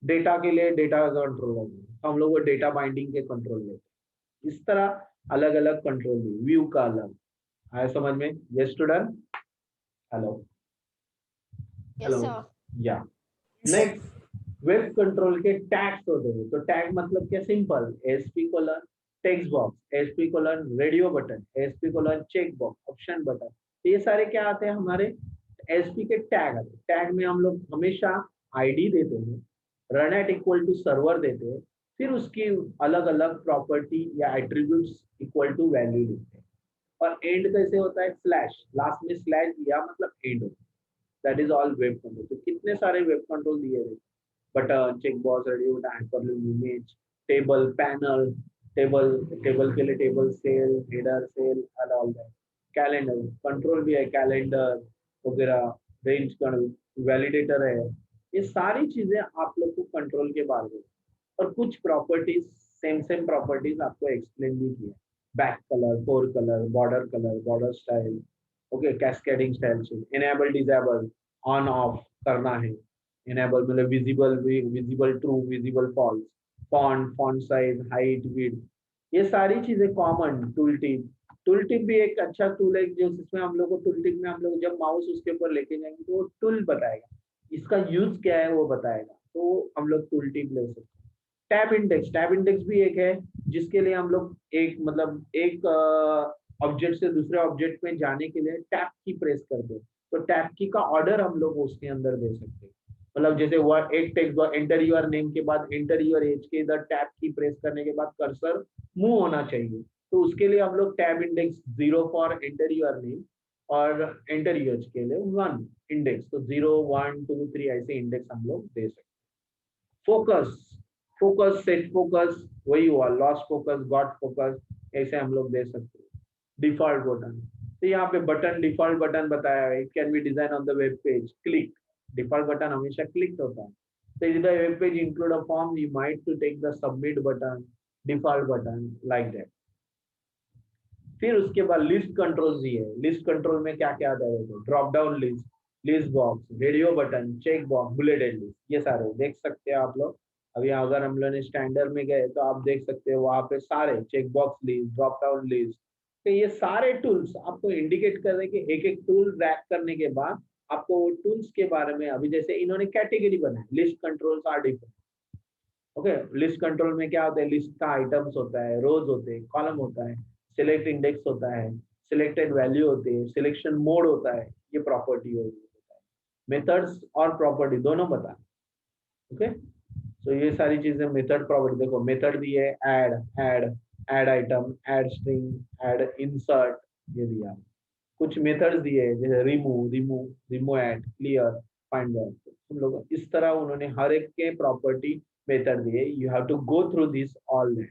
डेटा के लिए डेटा कंट्रोल, हम लोग वो डेटा बाइंडिंग के कंट्रोल लेते हैं। इस तरह अलग अलग कंट्रोल, व्यू का अलग। आया समझ में? ये student, hello yes hello, sir. Yeah next, web control के टैग्स होते हैं। तो टैग मतलब क्या? Simple, ASP colon text box, ASP colon radio button, ASP colon check box option button, तो ये सारे क्या आते हैं हमारे एसपी के टैग आते हैं। टैग में हम लोग हमेशा आईडी देते हैं, run at equal to server देते हैं, फिर उसकी अलग अलग प्रॉपर्टी या एट्रीब्यूट्स इक्वल टू वैल्यू लिखते हैं। और एंड कैसे होता है, स्लैश, लास्ट में स्लैश दिया मतलब एंड होता है। That is all web control. तो कितने सारे वेब कंट्रोल दिए गए, button, checkbox, radio, hyperlink, image, table, panel, table, table के लिए table cell, header cell and all that. Calendar control भी है, कैलेंडर वगैरह, रेंज वैलिडेटर है। ये सारी चीजें आप लोग को कंट्रोल के बारे में। और कुछ प्रॉपर्टीज, सेम प्रॉपर्टीज आपको एक्सप्लेन भी किया, back colour, fore colour, border style, okay, cascading style, enable disable, on off करना है। इनेबल मतलब visible, visible true, visible false, font size, height, width, ये सारी चीजें common. Tool tip, tool tip भी एक अच्छा टूल है जो, जिसमें हम लोग को टूल टिप में हम लोग जब माउस उसके ऊपर लेके जाएंगे तो वो टूल बताएगा, इसका यूज क्या है वो बताएगा, तो हम लोग टूल टिप ले सकते हैं। टैब इंडेक्स, टैब इंडेक्स भी एक है जिसके लिए हम लोग एक मतलब एक ऑब्जेक्ट से दूसरे ऑब्जेक्ट में जाने के लिए टैब की प्रेस करते हैं, तो टैब की का ऑर्डर हम लोग उसके अंदर दे सकते हैं। मतलब जैसे वर्ड एक text box, enter your name के बाद एंटर योर एज के इधर टैब की प्रेस करने के बाद कर्सर मूव होना चाहिए, तो उसके लिए हम लोग tab index 0 for enter your name और एंटर योर के लिए 1 इंडेक्स, तो 0 1 2 3 ऐसे इंडेक्स हम लोग दे सकते हैं। फोकस, फोकस, सेट फोकस, वही हुआ, लॉस्ट फोकस, गॉट फोकस, ऐसे हम लोग दे सकते हैं। डिफॉल्ट बटन, तो यहाँ पे बटन, डिफॉल्ट बटन बताया है, it can be design on the web page, click, default button हमेशा क्लिक होता है। तो if the web page include a form you might to take the submit button, default button, like that. फिर उसके बाद list control भी है। List control में क्या क्या आता है, drop down list, list box, radio button, check box, bulleted list, ये सारे देख सकते हैं आप लोग। अभी अगर हम लोग ने स्टैंडर्ड में गए तो आप देख सकते हो वहां पे सारे check box list, drop down list, तो ये सारे टूल्स आपको इंडिकेट कर रहे हैं कि एक एक टूल रैक करने के बाद आपको वो टूल्स के बारे में, अभी जैसे इन्होंने कैटेगरी बनाई, list controls are different. Okay, list control में क्या होता है, लिस्ट का आइटम्स होता है, रोज होते हैं, कॉलम होता है, सिलेक्ट इंडेक्स होता है, सिलेक्टेड वैल्यू होती है, सिलेक्शन मोड होता है, ये प्रॉपर्टी होता है, मेथड्स और प्रॉपर्टी दोनों बता। ओके, तो ये सारी चीजें मेथड प्रॉपर्टी, देखो मेथड भी है, add, add item, add string, add insert, ये दिया। कुछ मेथड्स दिए जैसे remove add, clear, find out, तुम लोग इस तरह उन्होंने हर एक के प्रॉपर्टी मेथड दिए, you have to go through this all that.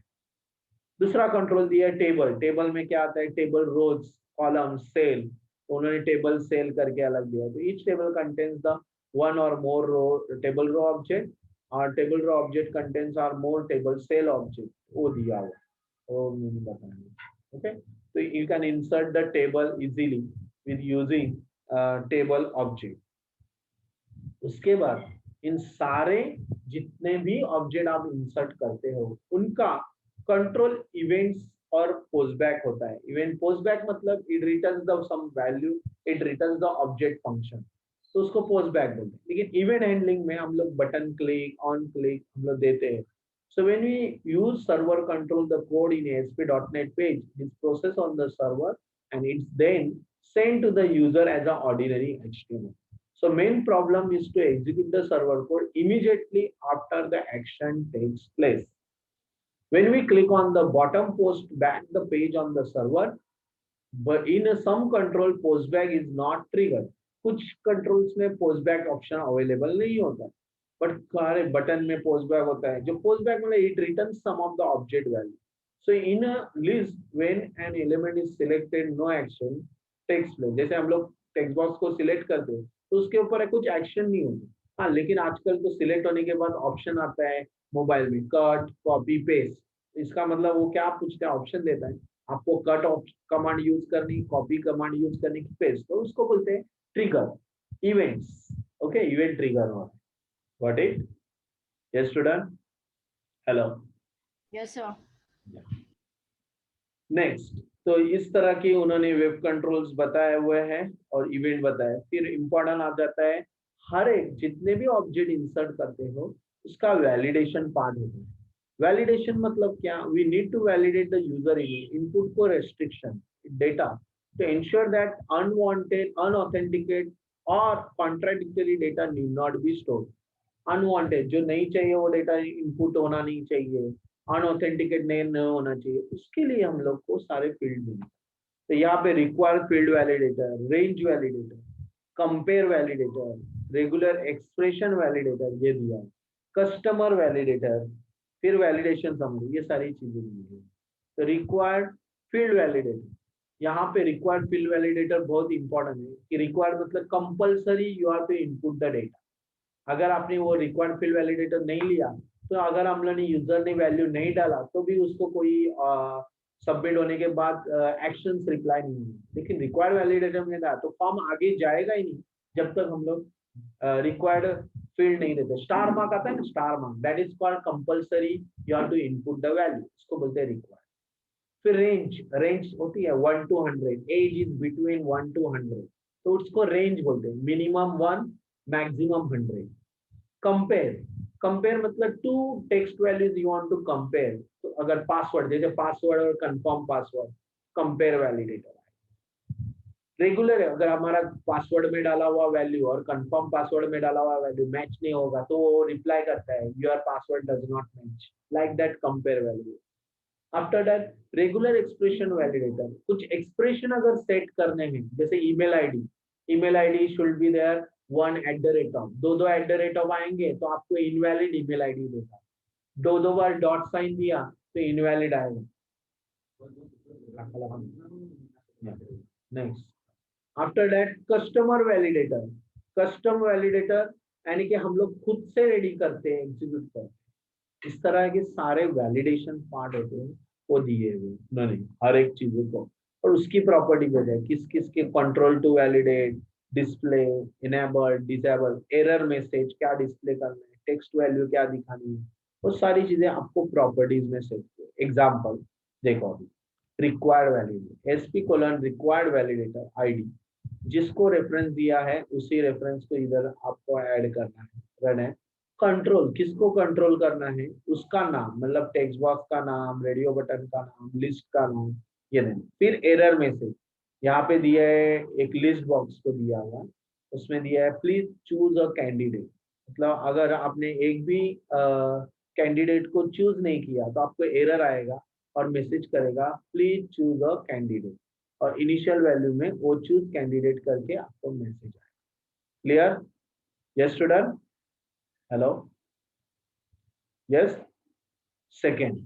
दूसरा कंट्रोल दिया है टेबल। टेबल में क्या आता है, टेबल रोज, कॉलम, सेल, उन्होंने टेबल सेल करके अलग दिया, तो each table contains the one और मोर रो टेबल रो ऑब्जेक्ट, और table row object contains are more table cell object, वो दिया हुआ, वो मैंने बताया। ओके, तो you can insert the table easily with using table object. उसके बाद इन सारे जितने भी ऑब्जेक्ट आप इंसर्ट करते हो उनका कंट्रोल इवेंट्स और पोस्टबैक होता है। इवेंट पोस्टबैक मतलब it returns the some value, it returns the object function, तो उसको पोस्टबैक बोलते हैं। लेकिन इवेंट हैंडलिंग में हम लोग बटन क्लिक, ऑन क्लिक हम लोग देते हैं। So when we use server control the code in ASP.NET page, it's processed on the server and it's then sent to the user as an ordinary HTML. So main problem is to execute the server code immediately after the action takes place. When we click on the bottom post back the page on the server, but in some control postback is not triggered. कुछ controls में postback option available नहीं होता, but सारे button में postback होता है। जो postback मतलब it returns some of the object value. So in a list when an element is selected no action takes place. जैसे हम लोग text box को select करते हैं तो उसके ऊपर कुछ action नहीं होता। हाँ, लेकिन आजकल तो select होने के बाद option आता है मोबाइल में, cut, copy, paste। इसका मतलब वो क्या पूछता है, ऑप्शन देता है आपको, कट कमांड यूज करनी, कॉपी कमांड यूज करनी, पेस्ट, तो उसको बोलते हैं trigger events. Okay, event trigger हो, got it? Yes student, hello, Yes, sir. Next. तो इस तरह की उन्होंने वेब कंट्रोल्स बताए हुए हैं और इवेंट बताए। फिर इंपॉर्टेंट आ जाता है, हर एक जितने भी ऑब्जेक्ट इंसर्ट करते हो उसका वैलिडेशन पार्ट होता है। वैलिडेशन मतलब क्या, we need to validate the user input को restriction data to ensure that unwanted, unauthenticated or contradictory data need not be stored. Unwanted जो नहीं चाहिए वो डेटा इनपुट होना नहीं चाहिए, अनऑथेंटिकेट नहीं होना चाहिए, उसके लिए हम लोग को सारे फील्ड मिले। तो यहाँ पे required field validator, range validator, compare validator, regular expression validator ये दिया है, कस्टमर वैलिडेटर, फिर वैलिडेशन समरी, ये सारी चीजें दी है। तो रिक्वायर्ड फील्ड वैलिडेटर, यहाँ पे रिक्वायर्ड फील्ड वैलिडेटर बहुत इंपॉर्टेंट है कि रिक्वायर्ड मतलब compulsory you have to input the data. अगर आपने वो रिक्वायर्ड फील्ड वैलिडेटर नहीं लिया तो अगर हम लोग ने यूजर ने वैल्यू नहीं डाला तो भी उसको कोई सबमिट होने के बाद एक्शंस रिप्लाई नहीं होंगे। लेकिन रिक्वायर्ड वैलिडेटर में डाला तो फॉर्म आगे जाएगा ही नहीं जब तक हम लोग रिक्वायर्ड फील्ड नहीं देते। स्टार मार्क आता है ना, star mark, that is called compulsory, you have to input the value, इसको बोलते हैं रिक्वायर्ड। फिर रेंज, रेंज होती है 1 to 100, age is between 1 to 100, तो उसको रेंज बोलते हैं, मिनिमम 1 मैक्सिमम 100। कंपेयर, कंपेयर मतलब two text values you want to compare, तो अगर पासवर्ड, जैसे पासवर्ड और कंफर्म पासवर्ड, कंपेयर वैलिडेटर है। रेगुलर है, अगर हमारा पासवर्ड में डाला हुआ वैल्यू और कंफर्म पासवर्ड में डाला हुआ वैल्यू मैच नहीं होगा तो वो रिप्लाई करता है your password does not match, like that compare value. After that regular expression validator, कुछ एक्सप्रेशन अगर सेट करने हैं, जैसे email ID should be there 1 @ दो @ आएंगे तो आपको इनवैलिड ईमेल आईडी देगा, दो बार डॉट साइन दिया तो इनवैलिड आएगा। Next, after that customer validator, custom validator यानी कि हम लोग खुद से रेडी करते हैं, एग्जीक्यूट करते हैं। इस तरह के सारे वैलिडेशन पार्ट होते हैं वो दिए हुए नहीं हर एक चीजों को, और उसकी प्रॉपर्टी बताए किस किस के control to validate, display, enable, disable, error message क्या डिस्प्ले करना है, टेक्स्ट वैल्यू क्या दिखानी है, वो सारी चीजें आपको प्रॉपर्टीज में सेट। एग्जांपल देखो, अभी required validator, SP:, required validator ID, जिसको रेफरेंस दिया है उसी रेफरेंस को इधर आपको ऐड करना है, रन है। कंट्रोल, किसको कंट्रोल करना है, उसका नाम, मतलब टेक्स्ट बॉक्स का नाम, रेडियो बटन का नाम, लिस्ट का नाम, ये नहीं। फिर एरर मैसेज, यहाँ पे दिया है एक लिस्ट बॉक्स को दिया हुआ, उसमें दिया है प्लीज चूज अ कैंडिडेट, मतलब अगर आपने एक भी कैंडिडेट को चूज नहीं किया तो आपको एरर आएगा और मैसेज करेगा प्लीज चूज अ कैंडिडेट, और इनिशियल वैल्यू में वो चूज कैंडिडेट करके आपको मैसेज आएगा। Clear? Yes student, hello, yes. Second,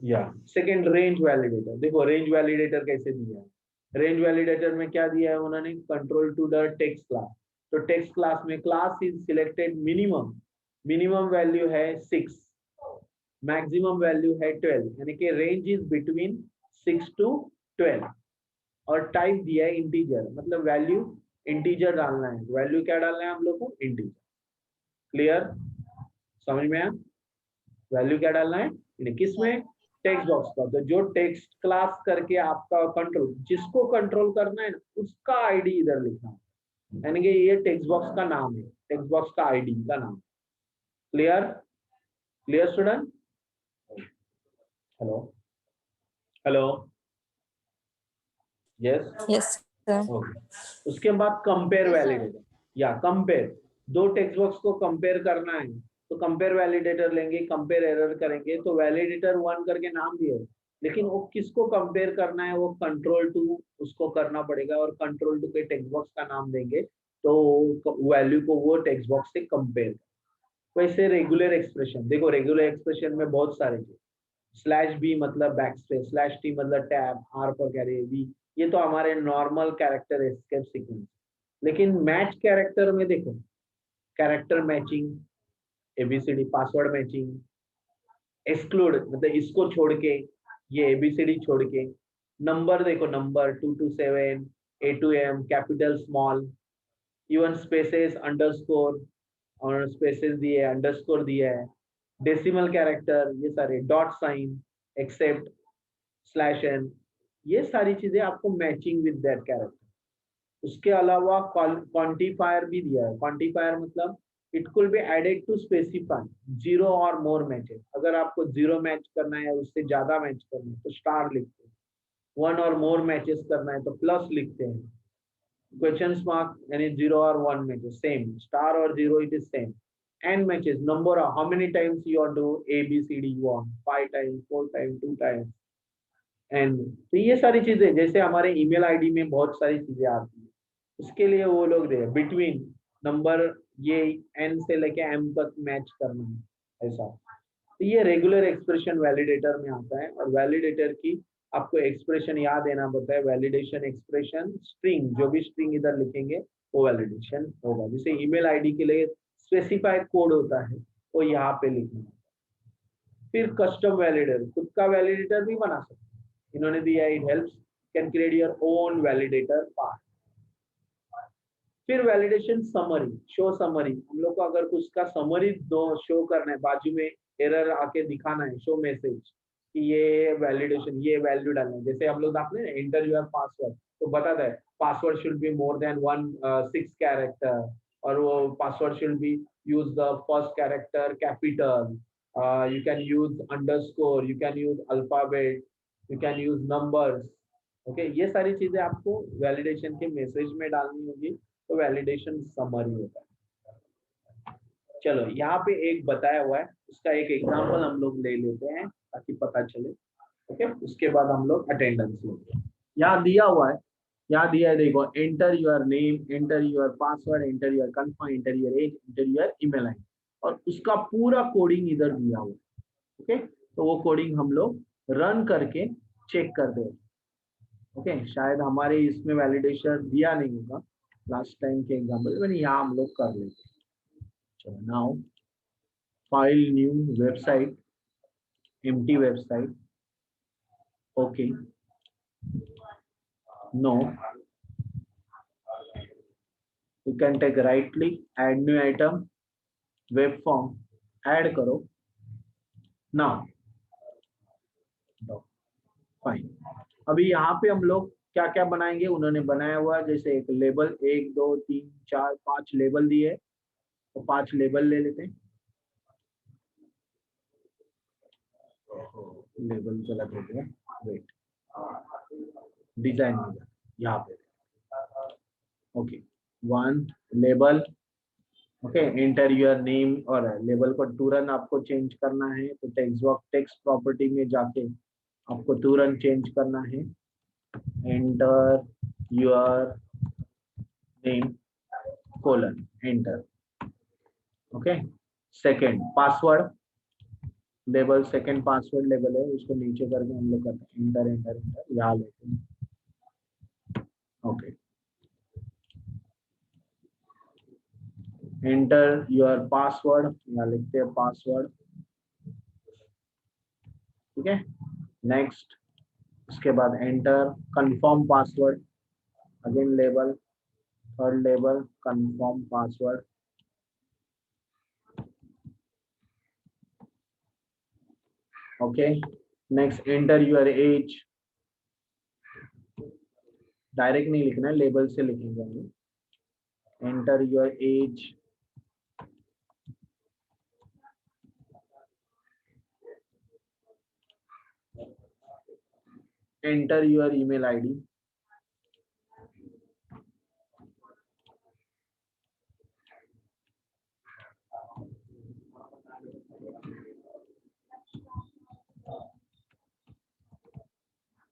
या सेकेंड रेंज वैलिडेटर, देखो रेंज वैलिडेटर कैसे दिया है। रेंज वैलिडेटर में क्या दिया है उन्होंने, control to the text class, तो टेक्स्ट क्लास में class is selected minimum, minimum value है 6, मैक्सिमम वैल्यू है 12, यानी कि रेंज इज बिटवीन 6 to 12, और टाइप दिया है इंटीजर, मतलब वैल्यू इंटीजर डालना है, वैल्यू क्या डालना है हम लोग को, इंटीजर। क्लियर, समझ में आया? वैल्यू क्या डालना है, किसमें, टेक्स्ट बॉक्स का, तो जो टेक्स्ट क्लास करके आपका कंट्रोल, जिसको कंट्रोल करना है उसका आईडी इधर लिखना है, यानी कि ये टेक्स्ट बॉक्स का नाम है, टेक्स्ट बॉक्स का आईडी का नाम। Clear? Clear student? Hello, hello, yes, yes sir. Okay. उसके बाद कंपेयर वैलिडेटर, या कंपेयर, दो टेक्स्ट बॉक्स को कंपेयर करना है तो कंपेयर वैलिडेटर लेंगे, कंपेयर एरर करेंगे, तो वैलिडेटर 1 करके नाम दिए, लेकिन वो किसको कंपेयर करना है, वो कंट्रोल टू उसको करना पड़ेगा, और कंट्रोल टू के टेक्स्ट बॉक्स का नाम देंगे तो वैल्यू को वो टेक्स्ट बॉक्स से कंपेयर। वैसे रेगुलर एक्सप्रेशन, देखो रेगुलर एक्सप्रेशन में बहुत सारे थे, /b मतलब बैकस्पेस, /t मतलब टैब, R पर कैरी, V, ये तो हमारे नॉर्मल कैरेक्टर एस्केप सीक्वेंस। लेकिन मैच कैरेक्टर में देखो, character matching, ABCD, password matching, exclude मतलब इसको छोड़ के, ये ABCD छोड़ के, नंबर देखो, number 2 to 7, A to M, capital small, even spaces, underscore, और स्पेसेस दिए, अंडरस्कोर दिया है, डेसिमल कैरेक्टर, ये सारे, डॉट साइन, एक्सेप्ट, /n, ये सारी चीजें आपको मैचिंग विद दैट कैरेक्टर। उसके अलावा क्वांटिफायर भी दिया है, क्वांटिफायर मतलब it could be added to specify 0 और मोर मैचेस, अगर आपको 0 मैच करना है या उससे ज्यादा मैच करना है तो स्टार लिखते हैं, वन और मोर मैचेस करना है तो प्लस लिखते हैं, क्वेश्चन मार्क यानी 0 और 1 मैचेस सेम, स्टार और 0 it is same, n matches number of how many times you want to a b c d you want 5 times 4 times 2 times n। तो ये सारी चीजें जैसे हमारे ईमेल आईडी में बहुत सारी चीजें आती है, उसके लिए वो लोग दे बिटवीन नंबर ये n से लेके m तक मैच करना है ऐसा। तो ये रेगुलर एक्सप्रेशन वैलिडेटर में आता है, और वैलिडेटर की आपको एक्सप्रेशन याद देना पड़ता है, वैलिडेशन एक्सप्रेशन स्ट्रिंग, जो भी स्ट्रिंग इधर लिखेंगे वो वैलिडेशन होगा। जैसे ईमेल आईडी के लिए स्पेसिफाइड कोड होता है वो यहाँ पे लिखना है। फिर कस्टम वैलिडेटर, खुद का वैलिडेटर भी बना सकते हैं, इन्होंने दिया it helps can create your own validator part. फिर वैलिडेशन समरी, शो समरी, हम लोग को अगर कुछ का समरी दो शो करना है, बाजू में एरर आके दिखाना है, शो मैसेज कि ये वैलिडेशन ये वैल्यू डालना है। जैसे हम लोग डालते हैं एंटर योर पासवर्ड, तो बताता है password should be more than 6 character, और वो password should be use the first character capital, you can use underscore, you can use alphabet, you can use numbers। Okay, ये सारी चीजें आपको वैलिडेशन के मैसेज में डालनी होगी, तो वैलिडेशन समरी होता है। चलो यहाँ पे एक बताया हुआ है, उसका एक एग्जांपल हम लोग ले लेते हैं ताकि पता चले। ओके, उसके बाद हम लोग अटेंडेंस लेंगे। यहाँ दिया हुआ है, यहाँ दिया है देखो, enter your name, enter your password, enter your confirm, enter your age, enter your email ID, और उसका पूरा कोडिंग इधर दिया हुआ है। ओके, तो वो कोडिंग हम लोग रन करके चेक कर दें। ओके, शायद हमारे इसमें वैलिडेशन दिया नहीं होगा लास्ट टाइम के एग्जांपल में, यहाँ हम लोग कर लेते हैं। चलो, now file new website, empty website, okay, no, you can take right click, add new item, web form, add करो, now फाइन। अभी यहाँ पे हम लोग क्या क्या बनाएंगे, उन्होंने बनाया हुआ जैसे एक लेबल, 1 2 3 4 5 लेबल दिए, तो 5 लेबल ले लेते हैं। लेबल गलत हो गया, वेट, डिजाइन में यहाँ पे, okay, 1 label, okay, enter your name, और लेबल को तुरंत आपको चेंज करना है तो टेक्स्ट प्रॉपर्टी में जाके आपको तुरंत चेंज करना है, enter your name colon, enter, okay. Second password label, second password label है, उसको नीचे करके हम लोग करते हैं एंटर एंटर एंटर, यहाँ लेते हैं, ओके, एंटर योर पासवर्ड, यहाँ लिखते हैं पासवर्ड, ठीक है। नेक्स्ट, उसके बाद enter confirm password, again label, third label confirm password, okay. Next, enter your age, direct नहीं लिखना है, लेबल से लिखेंगे हम, enter your age, enter your email ID,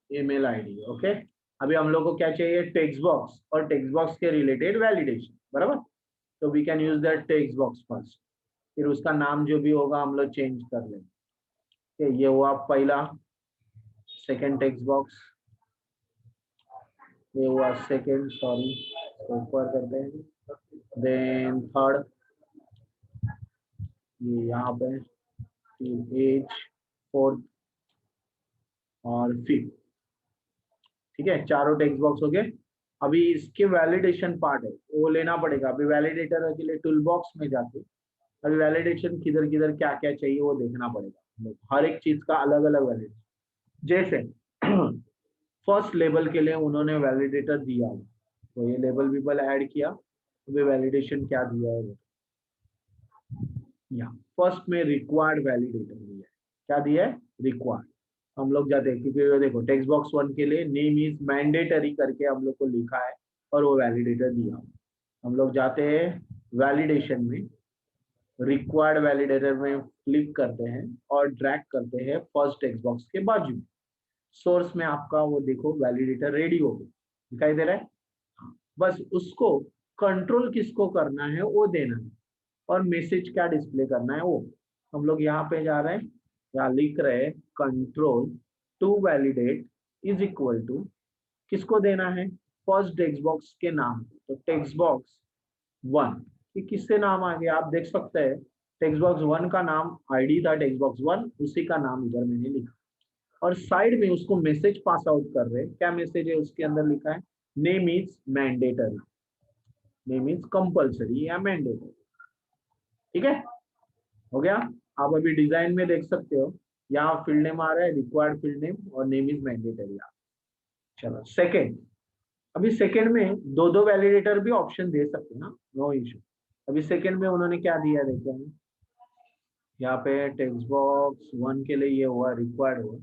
email ID, okay. अभी हम लोग को क्या चाहिए, टेक्स्ट बॉक्स, और टेक्स्ट बॉक्स के रिलेटेड वैलिडेशन, बराबर। तो we can use that text box first, फिर उसका नाम जो भी होगा हम लोग चेंज कर लेंगे। ये हुआ पहला, सेकंड टेक्स्ट बॉक्स, ये हुआ सेकंड, सॉरी ऊपर करते हैं, देन थर्ड, ये यहाँ पे, एज, फोर्थ और फिफ्थ, ठीक है, चारों टेक्स्ट बॉक्स हो गए। अभी इसके वैलिडेशन पार्ट है, वो लेना पड़ेगा। अभी वैलिडेटर के लिए टूल बॉक्स में जाके अभी वैलिडेशन किधर किधर क्या क्या चाहिए वो देखना पड़ेगा, हर एक चीज का अलग अलग वैलिडेशन। जैसे फर्स्ट लेबल के लिए उन्होंने वैलिडेटर दिया है, तो ये लेबल विबल ऐड किया, तो वैलिडेशन क्या दिया है, यहाँ फर्स्ट में रिक्वायर्ड वैलिडेटर दिया है, क्या दिया है, रिक्वायर्ड। हम लोग जाते हैं, क्योंकि ये देखो टेक्स्ट बॉक्स 1 के लिए नेम इज मैंडेटरी करके हम लोग को लिखा है और वो वैलिडेटर दिया। हम लोग जाते हैं वैलिडेशन में, रिक्वायर्ड वैलिडेटर में क्लिक करते हैं और ड्रैग करते हैं फर्स्ट टेक्स्ट बॉक्स के बाजू। सोर्स में आपका वो देखो वैलिडेटर रेडी हो गया, दिखाई दे रहा है। बस उसको कंट्रोल किसको करना है वो देना है, और मैसेज क्या डिस्प्ले करना है वो। हम लोग यहाँ पे जा रहे हैं, यहाँ लिख रहे हैं control to validate is equal to किसको देना है, फर्स्ट टेक्स्ट बॉक्स के नाम। तो टेक्स्ट बॉक्स 1 कि किससे नाम आ गया आप देख सकते हैं, टेक्स्ट बॉक्स 1 का नाम आईडी था टेक्स्ट बॉक्स 1, उसी का नाम इधर मैंने लिखा। और साइड में उसको मैसेज पास आउट कर रहे हैं, क्या मैसेज है उसके अंदर लिखा है, name is mandatory, name is compulsory या मैंडेटरी। ठीक है, हो गया। आप अभी डिजाइन में देख सकते हो, यहाँ फील्ड नेम आ रहा है रिक्वायर्ड फील्ड नेम और नेम इज मैंडेटरी। चलो सेकेंड, अभी सेकेंड में दो दो वैलिडेटर भी ऑप्शन दे सकते हैं ना, नो इश्यू। अभी सेकेंड में उन्होंने क्या दिया देखते हैं, यहाँ पे टेक्स्ट बॉक्स 1 के लिए ये हुआ रिक्वायर्ड हुआ,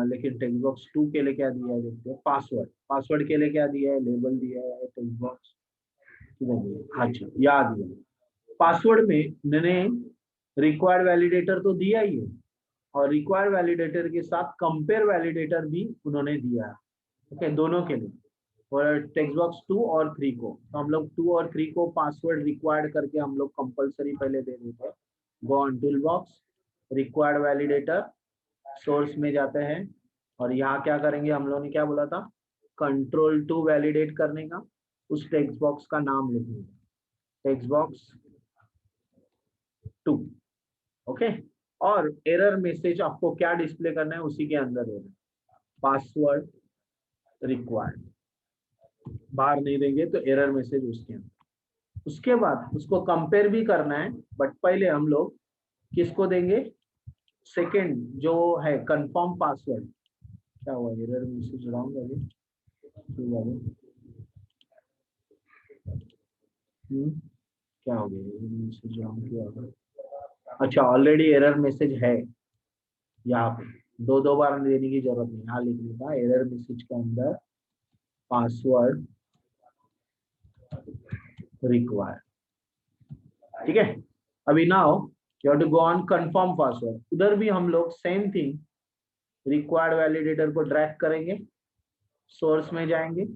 लेकिन टेक्स्ट बॉक्स 2 के लिए क्या दिया है देखते हैं, पासवर्ड। पासवर्ड के लिए क्या दिया है, लेबल दिया है, टेक्स्ट बॉक्स अच्छा याद दिया। पासवर्ड में मैंने रिक्वायर्ड वैलिडेटर तो दिया ही है, और रिक्वायर्ड वैलिडेटर के साथ कंपेयर वैलिडेटर भी उन्होंने दिया है। ओके, दोनों के लिए, और टेक्स्ट बॉक्स 2 और 3 को, तो हम लोग 2 और 3 को पासवर्ड रिक्वायर्ड करके हम लोग कंपलसरी पहले दे देते हैं। गो on tool box, required validator, source में जाते हैं, और यहाँ क्या करेंगे, हम लोगों ने क्या बोला था, कंट्रोल टू वैलिडेट करने का, उस टेक्स्ट बॉक्स का नाम लिखेंगे, टेक्स्ट बॉक्स 2। ओके, और एरर मैसेज आपको क्या डिस्प्ले करना है उसी के अंदर है, पासवर्ड रिक्वायर्ड, बाहर नहीं देंगे तो एरर मैसेज उसके अंदर। उसके बाद उसको कंपेयर भी करना है, बट पहले हम लोग किसको देंगे, सेकंड जो है कंफर्म पासवर्ड। क्या हुआ, एरर मैसेज रॉन्ग है क्या हो गया, एरर मैसेज रॉन्ग किया होगा। अच्छा, ऑलरेडी एरर मैसेज है यहाँ पे, दो दो बार देने की जरूरत नहीं, यहाँ लिखने का एरर मैसेज के अंदर पासवर्ड रिक्वायर्ड। ठीक है, अभी now you have to go on confirm password, उधर भी हम लोग सेम थिंग, रिक्वायर्ड वैलिडेटर को ड्रैग करेंगे, सोर्स में जाएंगे,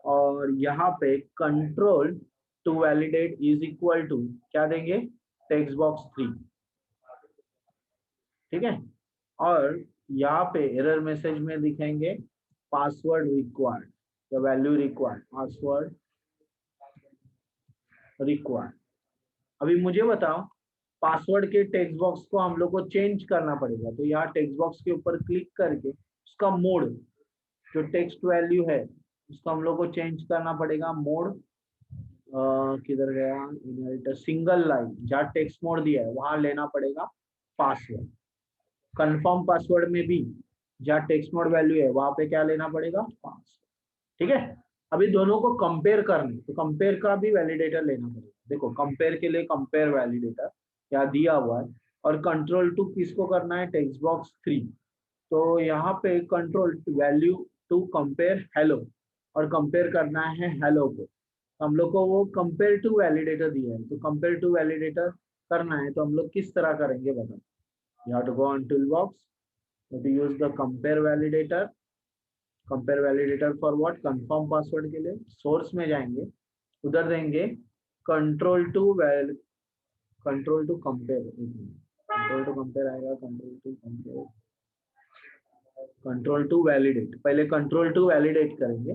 और यहाँ पे control to validate is equal to क्या देंगे, टेक्स्ट बॉक्स 3। ठीक है, और यहाँ पे एरर मैसेज में दिखेंगे password required, the value required, password required. अभी मुझे बताओ, पासवर्ड के टेक्स्ट बॉक्स को हम लोग को चेंज करना पड़ेगा, तो यहाँ टेक्स्ट बॉक्स के ऊपर क्लिक करके उसका मोड, जो टेक्स्ट वैल्यू है उसको हम लोग को चेंज करना पड़ेगा। मोड किधर गया, इनहेरिटर सिंगल लाइन, जहाँ टेक्स्ट मोड दिया है वहां लेना पड़ेगा पासवर्ड। कंफर्म पासवर्ड में भी जहाँ टेक्स्ट मोड वैल्यू है वहां पे क्या लेना पड़ेगा, पासवर्ड। ठीक है, अभी दोनों को कंपेयर करने, तो कंपेयर का भी वैलिडेटर लेना पड़ेगा। देखो कंपेयर के लिए कंपेयर वैलिडेटर क्या दिया हुआ है, और कंट्रोल टू किसको करना है, टेक्स्ट बॉक्स 3। तो यहाँ पे control value to compare hello, और कंपेयर करना है हेलो को, हम लोग को वो कंपेयर टू वैलिडेटर दिया है, तो कंपेयर टू वैलिडेटर करना है तो हम लोग किस तरह करेंगे बताओ। You have to go on tool box, to use the compare validator, compare validator for what, confirm password के लिए, सोर्स में जाएंगे, उधर देंगे control to control to compare, control to compare आएगा, control to compare, control to validate, पहले control to validate करेंगे,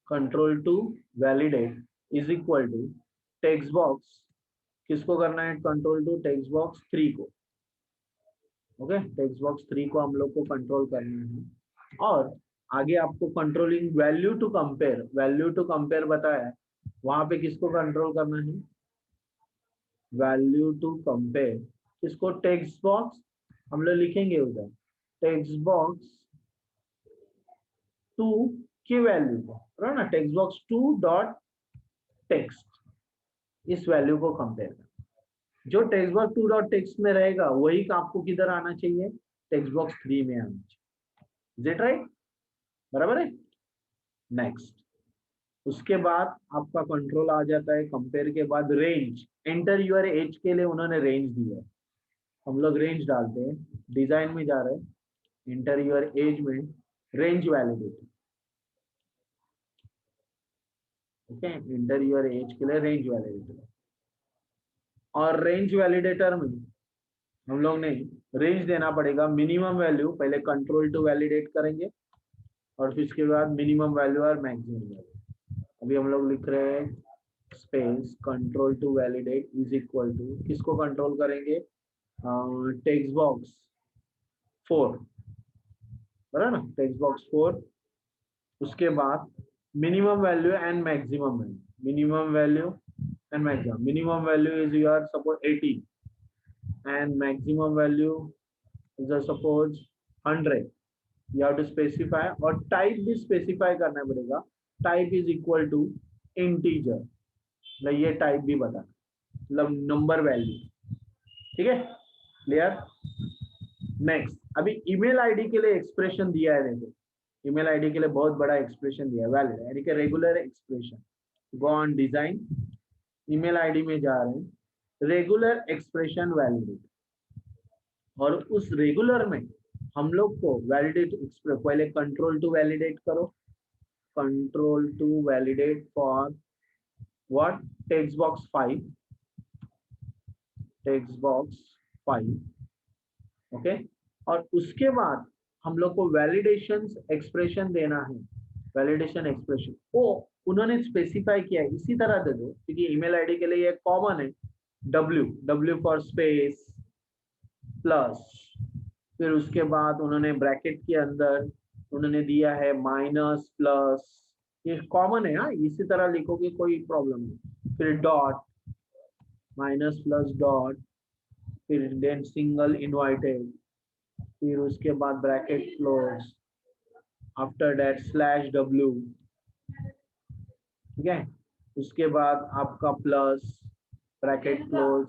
control to validate is equal to text box, किसको करना है, कंट्रोल टू टेक्स्ट बॉक्स 3 को। ओके, टेक्स्ट बॉक्स 3 को हम लोग को कंट्रोल करना है, और आगे आपको controlling value to compare, value to compare बताया है, वहां पे किसको कंट्रोल करना है, वैल्यू टू कंपेयर किसको, टेक्स्ट बॉक्स, हम लोग लिखेंगे उधर टेक्स्ट बॉक्स 2 की वैल्यू को ना, टेक्स्ट बॉक्स 2 डॉट टेक्स्ट, इस वैल्यू को कंपेयर करना। जो टेक्स्ट बॉक्स 2 डॉट टेक्स्ट में रहेगा वही आपको किधर आना चाहिए, टेक्स्ट बॉक्स 3 में आना चाहिए। Is it right? बराबर है। नेक्स्ट, उसके बाद आपका कंट्रोल आ जाता है कंपेयर के बाद रेंज। एंटर यूर एज के लिए उन्होंने रेंज दी है, हम लोग रेंज डालते हैं, डिजाइन में जा रहे हैं, एंटर यूर एज में range validator. Okay, enter your age के लिए रेंज वैलिडेटर। और रेंज वैलिडेटर में हम लोग ने रेंज देना पड़ेगा, मिनिमम वैल्यू पहले कंट्रोल टू वैलिडेट करेंगे और फिर उसके बाद मिनिमम वैल्यू और मैक्सिमम वैल्यू। अभी हम लोग लिख रहे हैं space control to validate is equal to, किसको कंट्रोल करेंगे, टेक्स्ट बॉक्स 4, बराबर ना, टेक्स्ट बॉक्स 4। उसके बाद minimum value and maximum value, minimum value and maximum. Minimum value is your suppose 80 and maximum value is suppose 100. You have to specify और type भी specify करना पड़ेगा, type is equal to integer, मतलब ये type भी बता, मतलब number value. ठीक है, क्लियर। नेक्स्ट, अभी ईमेल आईडी के लिए एक्सप्रेशन दिया है, देखो ईमेल आईडी के लिए बहुत बड़ा एक्सप्रेशन दिया है, वैलिड यानी कि regular expression. Go on design, email ID में जा रहे हैं, रेगुलर एक्सप्रेशन वैलिडेट, और उस रेगुलर में हम लोग को वैलिडेट पहले कंट्रोल टू वैलिडेट करो, control to validate for what, text box 5, text box 5। Okay, और उसके बाद हम लोग को वैलिडेशन एक्सप्रेशन देना है, वैलिडेशन एक्सप्रेशन ओ उन्होंने स्पेसिफाई किया है, इसी तरह दे दो क्योंकि ईमेल आईडी के लिए कॉमन है, W फॉर स्पेस प्लस, फिर उसके बाद उन्होंने ब्रैकेट के अंदर उन्होंने दिया है माइनस प्लस, ये कॉमन है, हाँ इसी तरह लिखोगे कोई प्रॉब्लम नहीं, फिर डॉट, माइनस प्लस डॉट, फिर देन सिंगल इनवर्टेड, फिर उसके बाद bracket close, after that slash W, ठीक है, उसके बाद आपका plus bracket close,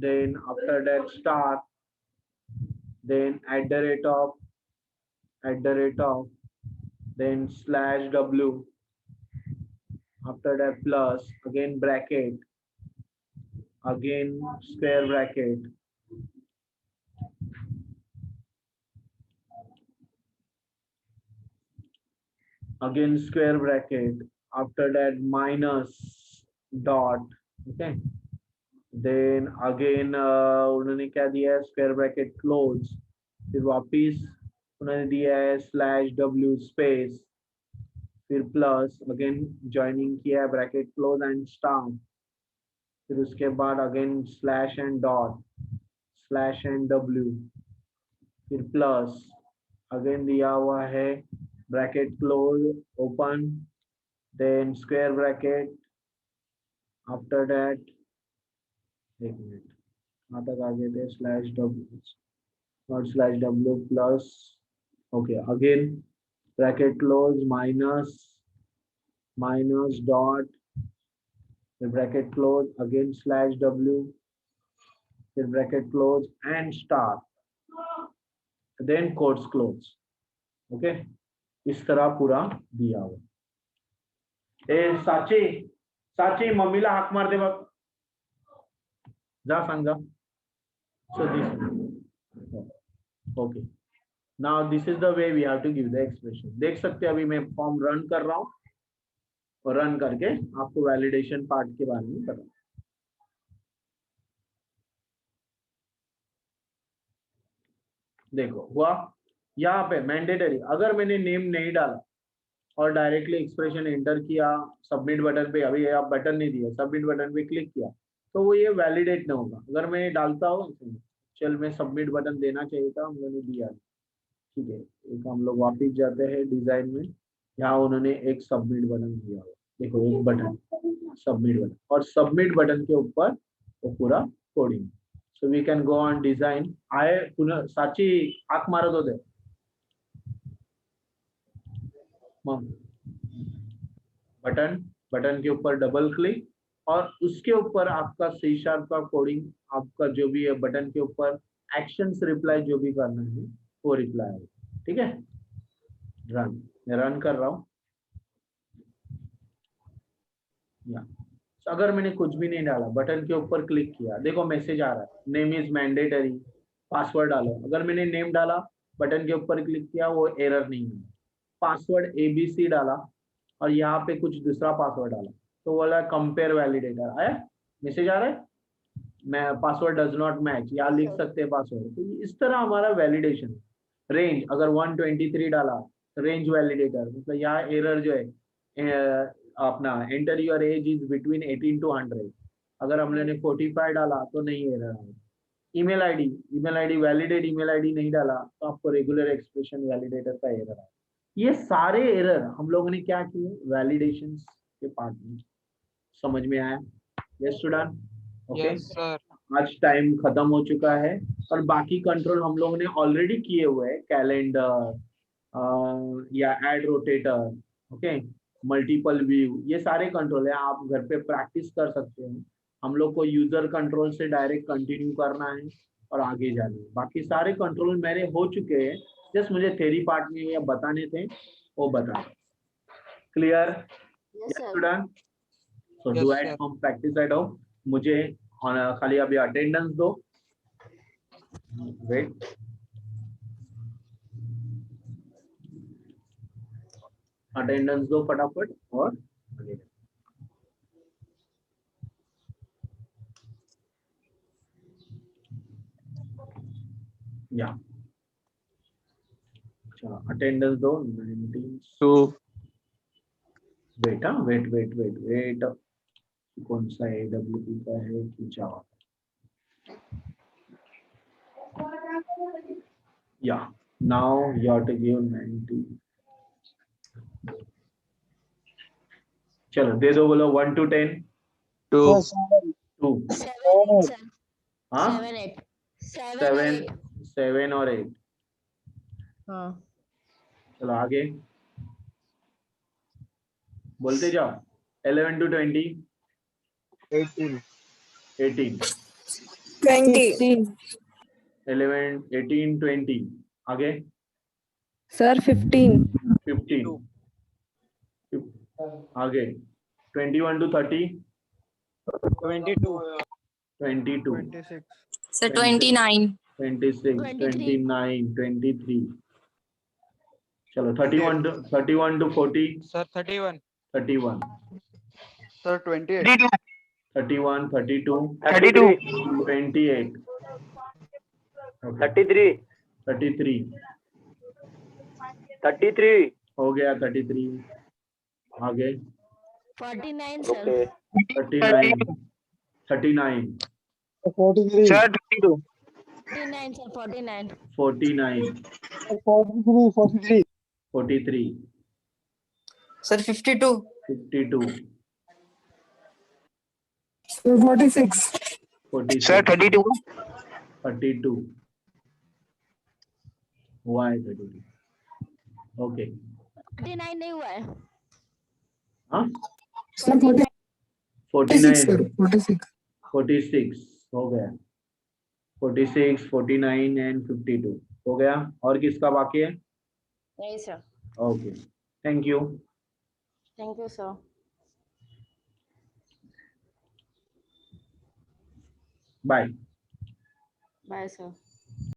then after that star, then at the rate of, then slash W, after that plus, again bracket, again square bracket, again square bracket, after that minus dot, okay, then again उन्होंने क्या दिया है, square bracket close, फिर वापिस उन्होंने दिया है slash W space, फिर प्लस, अगेन ज्वाइनिंग किया है ब्रैकेट क्लोज एंड स्टार, फिर उसके बाद again slash and dot, slash and W, फिर प्लस, अगेन दिया हुआ है bracket close open, then square bracket, after that, एक मिनट कहाँ तक आगे थे, slash W, not slash W plus, okay, again bracket close minus dot, फिर bracket close, again slash W, फिर bracket close and star, then quotes close. Okay, इस तरह पूरा दिया हुआ। ए साची मम्मीला हाक मार दे बघ, जा सांगा। So this, okay, now this is the way we have to give the expression. देख सकते हैं अभी मैं फॉर्म रन कर रहा हूं और रन करके आपको वैलिडेशन पार्ट के बारे में बताऊं। देखो हुआ, यहाँ पे मैंडेटरी, अगर मैंने नेम नहीं डाला और डायरेक्टली एक्सप्रेशन एंटर किया, सबमिट बटन पे, अभी आप बटन नहीं दिया, सबमिट बटन पे क्लिक किया, तो वो ये वैलिडेट नहीं होगा। अगर मैं डालता हूँ, चल मैं सबमिट बटन देना चाहिए था, हम लोगों ने दिया, ठीक है, एक हम लोग वापिस जाते हैं डिजाइन में, यहाँ उन्होंने एक सबमिट बटन दिया हुआ, देखो एक बटन सबमिट बटन, और सबमिट बटन के ऊपर वो पूरा coding. So we can go on design, आए पुनः साची हाक मारत होते बटन के ऊपर डबल क्लिक, और उसके ऊपर आपका सी शार्प का कोडिंग, आपका जो भी है बटन के ऊपर एक्शंस रिप्लाई जो भी करना है वो रिप्लाई है। ठीक है, रन, मैं रन कर रहा हूँ। या अगर मैंने कुछ भी नहीं डाला, बटन के ऊपर क्लिक किया, देखो मैसेज आ रहा है, नेम इज मैंडेटरी, पासवर्ड डालो। अगर मैंने नेम डाला, बटन के ऊपर क्लिक किया, वो एरर नहीं है। पासवर्ड ABC डाला और यहाँ पे कुछ दूसरा पासवर्ड डाला, तो बोला कंपेयर वैलिडेटर आया, मैसेज आ रहा है, मैं पासवर्ड डज नॉट मैच, यहाँ लिख सकते हैं पासवर्ड। तो इस तरह हमारा वैलिडेशन। रेंज अगर 123 डाला, रेंज वैलिडेटर, मतलब यहाँ एरर जो है अपना enter your as is between 18 to 100, अगर हमने 45 डाला तो नहीं एरर है। Email ID validate email ID नहीं डाला तो आपको रेगुलर एक्सप्रेशन वैलिडेटर का एरर है। ये सारे एरर हम लोगों ने क्या किए, वैलिडेशन के पार्ट में। समझ में आया? Yes student, okay. Yes sir. आज टाइम खत्म हो चुका है और बाकी कंट्रोल हम लोगों ने ऑलरेडी किए हुए हैं, कैलेंडर या ad rotator, okay, multiple view, ये सारे कंट्रोल है, आप घर पे प्रैक्टिस कर सकते हैं। हम लोग को यूजर कंट्रोल से डायरेक्ट कंटिन्यू करना है और आगे जाना है। बाकी सारे कंट्रोल मेरे हो चुके हैं, जस्ट मुझे थ्योरी पार्ट में ये बताने थे, वो बता। Clear? Yes, sir. Student, so Yes, do at sir. Home, practice at home. मुझे खाली अभी अटेंडेंस दो, वेट, अटेंडेंस दो फटाफट और आगे। या अच्छा, अटेंडेंस दो 19। वेट, हाँ, वेट वेट वेट वेट, कौन सा AWP का है कि जावा? या now you have to give 90। चलो दे दो, बोलो 1 to 10। 2. 2। 7, 8, sir. हाँ, 7, 8. 7 or 7, 8. 7 और 8। हाँ. चलो आगे बोलते जाओ। 11 to 20। 18. 18। 20. 11, 18, 20। आगे Sir, 15. 15। आगे 21 to 30। 22. 22। 26. Sir, 29. 26, 23. 29, 23। चलो 31 to 40। Sir, 31. 31, Sir, 28. 31, 32, 32. 28, 33. 33। 33. हो गया 33। आगे 49, sir. 39, 39, 43. Sir, 22. 49, sir. 49. 49, 43. 43, Sir, 52. 52, Sir, 46. 46, Sir, 32. 32। हुआ है 32। ओके, 49 नहीं हुआ है. हाँ, Sir, 46. 49, Sir, 46. 46 हो गया। 46, 49 एंड 52 हो गया। और किसका बाकी है? नहीं, sir. Okay, thank you. Thank you, sir. Bye. Bye, sir.